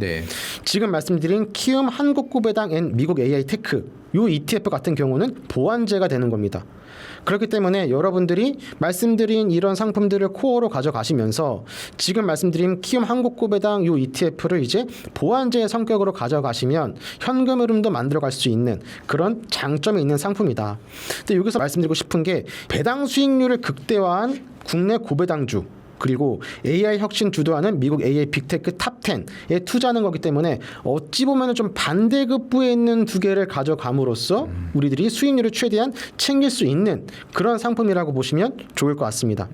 지금 말씀드린 키움 한국구배당 N 미국 AI 테크 요 ETF 같은 경우는 보완제가 되는 겁니다. 그렇기 때문에 여러분들이 말씀드린 이런 상품들을 코어로 가져가시면서 지금 말씀드린 키움 한국구배당 요 ETF를 이제 보완제의 성격으로 가져가시면 현금 흐름도 만들어갈 수 있는 그런 장점이 있는 상품이다. 근데 여기서 말씀드리고 싶은 게 배당 수익률을 극대화한 국내 고배당주 그리고 AI 혁신 주도하는 미국 AI 빅테크 탑10에 투자하는 거기 때문에 어찌 보면 좀 반대급부에 있는 두 개를 가져감으로써 우리들이 수익률을 최대한 챙길 수 있는 그런 상품이라고 보시면 좋을 것 같습니다.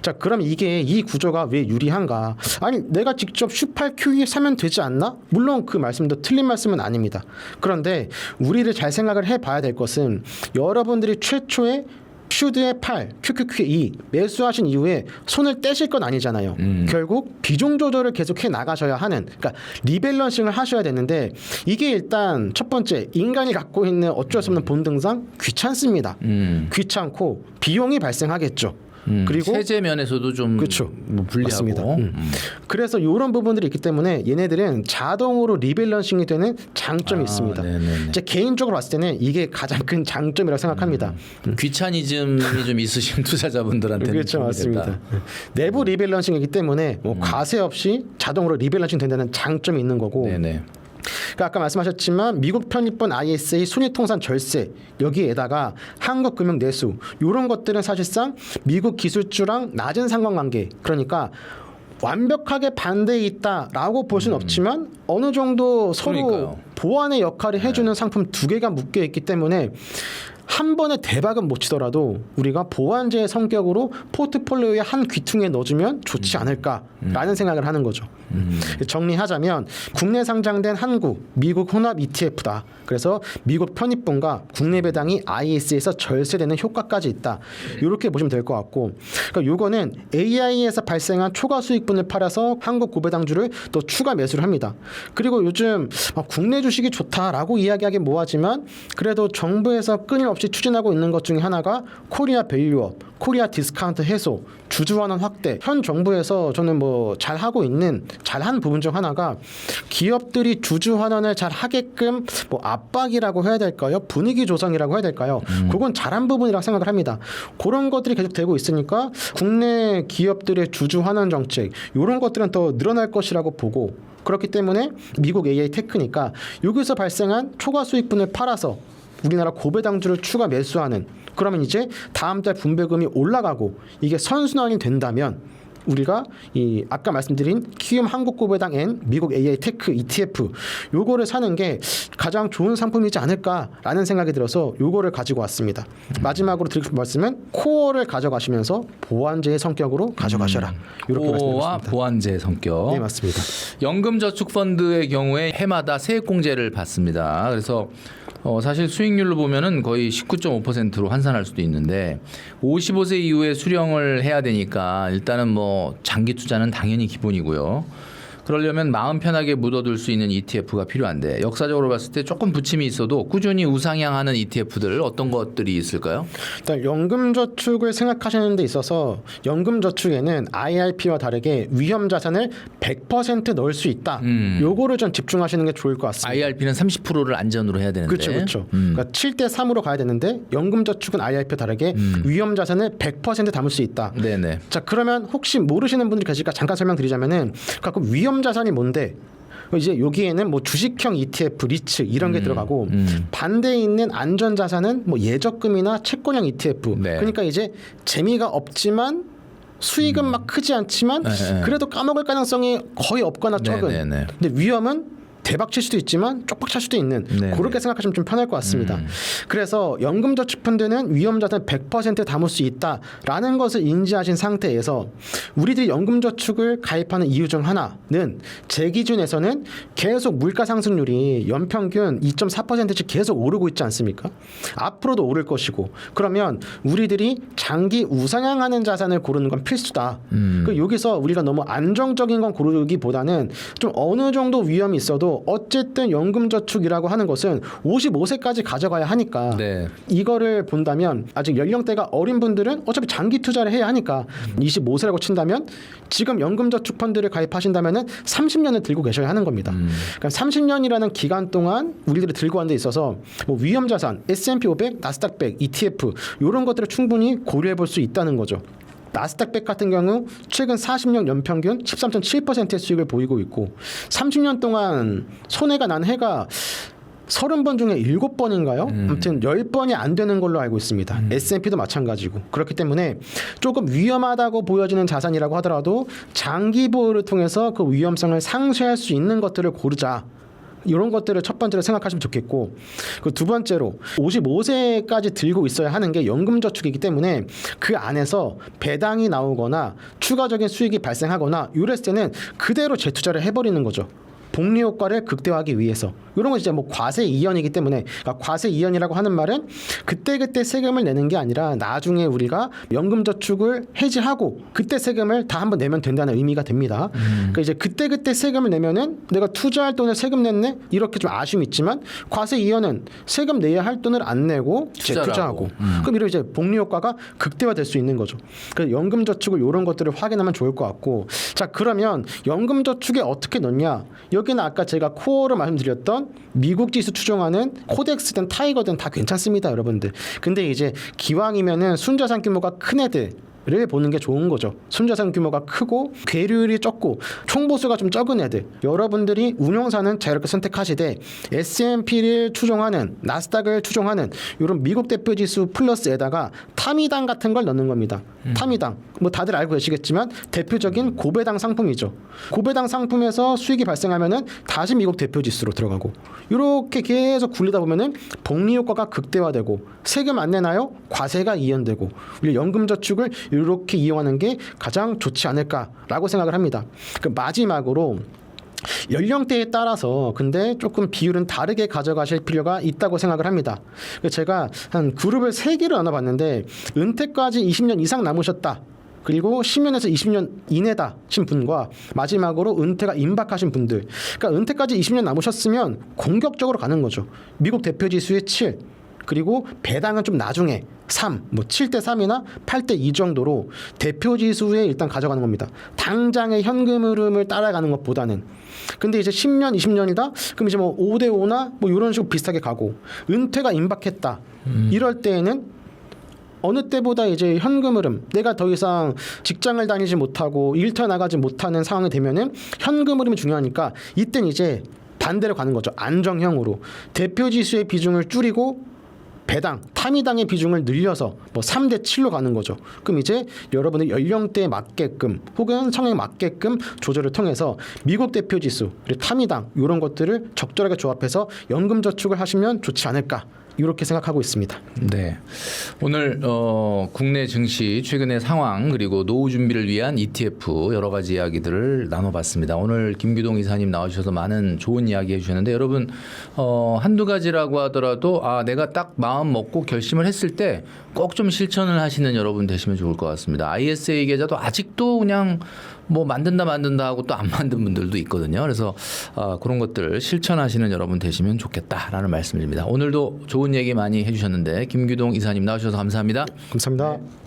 자, 그럼 이게 이 구조가 왜 유리한가? 아니 내가 직접 슈8QE 사면 되지 않나? 물론 그 말씀도 틀린 말씀은 아닙니다. 그런데 우리를 잘 생각을 해봐야 될 것은 여러분들이 최초에 슈드의 8, QQQ의 2 매수하신 이후에 손을 떼실 건 아니잖아요. 결국 비중 조절을 계속해 나가셔야 하는 그러니까 리밸런싱을 하셔야 되는데 이게 일단 첫 번째 인간이 갖고 있는 어쩔 수 없는 본능상 귀찮습니다. 귀찮고 비용이 발생하겠죠. 그리고
세제 면에서도 좀
그렇죠.
뭐 불리하고.
맞습니다. 그래서 이런 부분들이 있기 때문에 얘네들은 자동으로 리밸런싱이 되는 장점이 있습니다.
네네네.
제 개인적으로 봤을 때는 이게 가장 큰 장점이라고 생각합니다.
귀차니즘이 좀 있으신 투자자분들한테는
그렇죠,
도움이
맞습니다.
됐다.
내부 리밸런싱이기 때문에 뭐 과세 없이 자동으로 리밸런싱 된다는 장점이 있는 거고.
네네.
그러니까 아까 말씀하셨지만 미국 편입본 ISA 순위통산 절세 여기에다가 한국 금융 내수 이런 것들은 사실상 미국 기술주랑 낮은 상관관계 그러니까 완벽하게 반대에 있다라고 볼 수는 없지만 어느 정도 서로
그러니까요.
보완의 역할을 해주는 상품 두 개가 묶여 있기 때문에 한 번에 대박은 못 치더라도 우리가 보완제의 성격으로 포트폴리오의 한 귀퉁이에 넣어주면 좋지 않을까라는 생각을 하는 거죠. 정리하자면 국내 상장된 한국, 미국 혼합 ETF다. 그래서 미국 편입분과 국내 배당이 IS에서 절세되는 효과까지 있다. 이렇게 보시면 될 것 같고, 그러니까 요거는 AI에서 발생한 초과 수익분을 팔아서 한국 고배당주를 또 추가 매수를 합니다. 그리고 요즘 국내 주식이 좋다라고 이야기하기 뭐하지만 그래도 정부에서 끊임없이 추진하고 있는 것 중에 하나가 코리아 밸류업, 코리아 디스카운트 해소, 주주환원 확대. 현 정부에서 저는 뭐 잘하고 있는 잘한 부분 중 하나가 기업들이 주주환원을 잘 하게끔 뭐 압박이라고 해야 될까요? 분위기 조성이라고 해야 될까요? 그건 잘한 부분이라고 생각을 합니다. 그런 것들이 계속 되고 있으니까 국내 기업들의 주주환원 정책 이런 것들은 더 늘어날 것이라고 보고 그렇기 때문에 미국 AI 테크니까 여기서 발생한 초과 수익분을 팔아서 우리나라 고배당주를 추가 매수하는 그러면 이제 다음 달 분배금이 올라가고 이게 선순환이 된다면 우리가 이 아까 말씀드린 키움 한국 고배당 N 미국 AI 테크 ETF 요거를 사는 게 가장 좋은 상품이지 않을까라는 생각이 들어서 요거를 가지고 왔습니다. 마지막으로 드릴 말씀은 코어를 가져가시면서 보완제의 성격으로 가져가셔라. 이렇게
코어와
말씀드렸습니다.
보완제 성격.
네, 맞습니다.
연금저축펀드의 경우에 해마다 세액공제를 받습니다. 그래서 사실 수익률로 보면은 거의 19.5%로 환산할 수도 있는데 55세 이후에 수령을 해야 되니까 일단은 뭐 장기 투자는 당연히 기본이고요. 그러려면 마음 편하게 묻어둘 수 있는 ETF가 필요한데 역사적으로 봤을 때 조금 부침이 있어도 꾸준히 우상향하는 ETF들 어떤 것들이 있을까요?
일단 연금저축을 생각하시는 데 있어서 연금저축에는 IRP와 다르게 위험 자산을 100% 넣을 수 있다. 요거를 좀 집중하시는 게 좋을 것 같습니다.
IRP는 30%를 안전으로 해야 되는데.
그렇죠, 그렇죠. 그러니까 7대 3으로 가야 되는데 연금저축은 IRP와 다르게 위험 자산을 100% 담을 수 있다.
네네.
자, 그러면 혹시 모르시는 분들이 계실까 잠깐 설명드리자면은 그러니까 그 위험 자산이 뭔데? 이제 여기에는 뭐 주식형 ETF, 리츠 이런 게 들어가고 반대에 있는 안전 자산은 뭐 예적금이나 채권형 ETF.
네.
그러니까 이제 재미가 없지만 수익은 막 크지 않지만
네.
그래도 까먹을 가능성이 거의 없거나 적은.
네네네.
근데 위험은 대박 칠 수도 있지만 쪽박 칠 수도 있는
네네.
그렇게 생각하시면 좀 편할 것 같습니다. 그래서 연금저축펀드는 위험자산 100% 담을 수 있다라는 것을 인지하신 상태에서 우리들이 연금저축을 가입하는 이유 중 하나는 제 기준에서는 계속 물가 상승률이 연평균 2.4%씩 계속 오르고 있지 않습니까? 앞으로도 오를 것이고 그러면 우리들이 장기 우상향하는 자산을 고르는 건 필수다. 그 여기서 우리가 너무 안정적인 건 고르기보다는 좀 어느 정도 위험이 있어도 어쨌든 연금저축이라고 하는 것은 55세까지 가져가야 하니까
네.
이거를 본다면 아직 연령대가 어린 분들은 어차피 장기 투자를 해야 하니까 25세라고 친다면 지금 연금저축 펀드를 가입하신다면은 30년을 들고 계셔야 하는 겁니다. 그러니까 30년이라는 기간 동안 우리들이 들고 가는 데 있어서 뭐 위험 자산, S&P 500, 나스닥 100, ETF 이런 것들을 충분히 고려해 볼 수 있다는 거죠. 나스닥 100 같은 경우 최근 40년 연평균 13.7%의 수익을 보이고 있고 30년 동안 손해가 난 해가 30번 중에 7번인가요? 아무튼 10번이 안 되는 걸로 알고 있습니다. S&P도 마찬가지고. 그렇기 때문에 조금 위험하다고 보여지는 자산이라고 하더라도 장기 보호를 통해서 그 위험성을 상쇄할 수 있는 것들을 고르자. 이런 것들을 첫 번째로 생각하시면 좋겠고 그 두 번째로 55세까지 들고 있어야 하는 게 연금저축이기 때문에 그 안에서 배당이 나오거나 추가적인 수익이 발생하거나 이랬을 때는 그대로 재투자를 해버리는 거죠. 복리 효과를 극대화하기 위해서 이런 건 이제 뭐 과세 이연이기 때문에 그러니까 과세 이연이라고 하는 말은 그때 세금을 내는 게 아니라 나중에 우리가 연금저축을 해지하고 그때 세금을 다 한번 내면 된다는 의미가 됩니다. 그러니까 이제 그때 세금을 내면은 내가 투자할 돈을 세금 냈네 이렇게 좀 아쉬움이 있지만 과세 이연은 세금 내야 할 돈을 안 내고 투자하고 그럼 이런 이제 복리 효과가 극대화될 수 있는 거죠. 그래서 연금저축을 이런 것들을 확인하면 좋을 것 같고 자 그러면 연금저축에 어떻게 넣냐 여기는 아까 제가 코어로 말씀드렸던 미국 지수 추종하는 코덱스든 타이거든 다 괜찮습니다 여러분들. 근데 이제 기왕이면은 순자산 규모가 큰 애들을 보는 게 좋은 거죠. 순자산 규모가 크고 괴류율이 적고 총보수가 좀 적은 애들 여러분들이 운용사는 자유롭게 선택하시되 S&P를 추종하는 나스닥을 추종하는 이런 미국 대표지수 플러스에다가 타미당 같은 걸 넣는 겁니다. 타미당 뭐 다들 알고 계시겠지만 대표적인 고배당 상품이죠. 고배당 상품에서 수익이 발생하면은 다시 미국 대표지수로 들어가고 이렇게 계속 굴리다 보면은 복리 효과가 극대화되고 세금 안 내나요? 과세가 이연되고 우리 연금저축을 이렇게 이용하는 게 가장 좋지 않을까라고 생각을 합니다. 그 마지막으로 연령대에 따라서 근데 조금 비율은 다르게 가져가실 필요가 있다고 생각을 합니다. 제가 한 그룹을 3개로 나눠봤는데 은퇴까지 20년 이상 남으셨다. 그리고 10년에서 20년 이내다신 분과 마지막으로 은퇴가 임박하신 분들. 그러니까 은퇴까지 20년 남으셨으면 공격적으로 가는 거죠. 미국 대표지수의 7. 그리고 배당은 좀 나중에 3, 뭐 7대 3이나 8대 2 정도로 대표 지수에 일단 가져가는 겁니다. 당장의 현금 흐름을 따라가는 것보다는. 근데 이제 10년, 20년이다? 그럼 이제 뭐 5대 5나 뭐 이런 식으로 비슷하게 가고 은퇴가 임박했다. 이럴 때에는 어느 때보다 이제 현금 흐름 내가 더 이상 직장을 다니지 못하고 일터 나가지 못하는 상황이 되면은 현금 흐름이 중요하니까 이때는 이제 반대로 가는 거죠. 안정형으로 대표 지수의 비중을 줄이고 배당, 타미당의 비중을 늘려서 뭐 3대 7로 가는 거죠. 그럼 이제 여러분의 연령대에 맞게끔 혹은 성향에 맞게끔 조절을 통해서 미국 대표 지수, 그리고 타미당 이런 것들을 적절하게 조합해서 연금저축을 하시면 좋지 않을까 이렇게 생각하고 있습니다.
네, 오늘 국내 증시 최근의 상황 그리고 노후 준비를 위한 ETF 여러 가지 이야기들을 나눠봤습니다. 오늘 김규동 이사님 나와주셔서 많은 좋은 이야기 해주셨는데 여러분 한두 가지라고 하더라도 내가 딱 마음 먹고 결심을 했을 때 꼭 좀 실천을 하시는 여러분 되시면 좋을 것 같습니다. ISA 계좌도 아직도 그냥 뭐 만든다 하고 또 안 만든 분들도 있거든요. 그래서 그런 것들 실천하시는 여러분 되시면 좋겠다라는 말씀드립니다. 오늘도 좋은 얘기 많이 해주셨는데 김규동 이사님 나와주셔서 감사합니다.
감사합니다.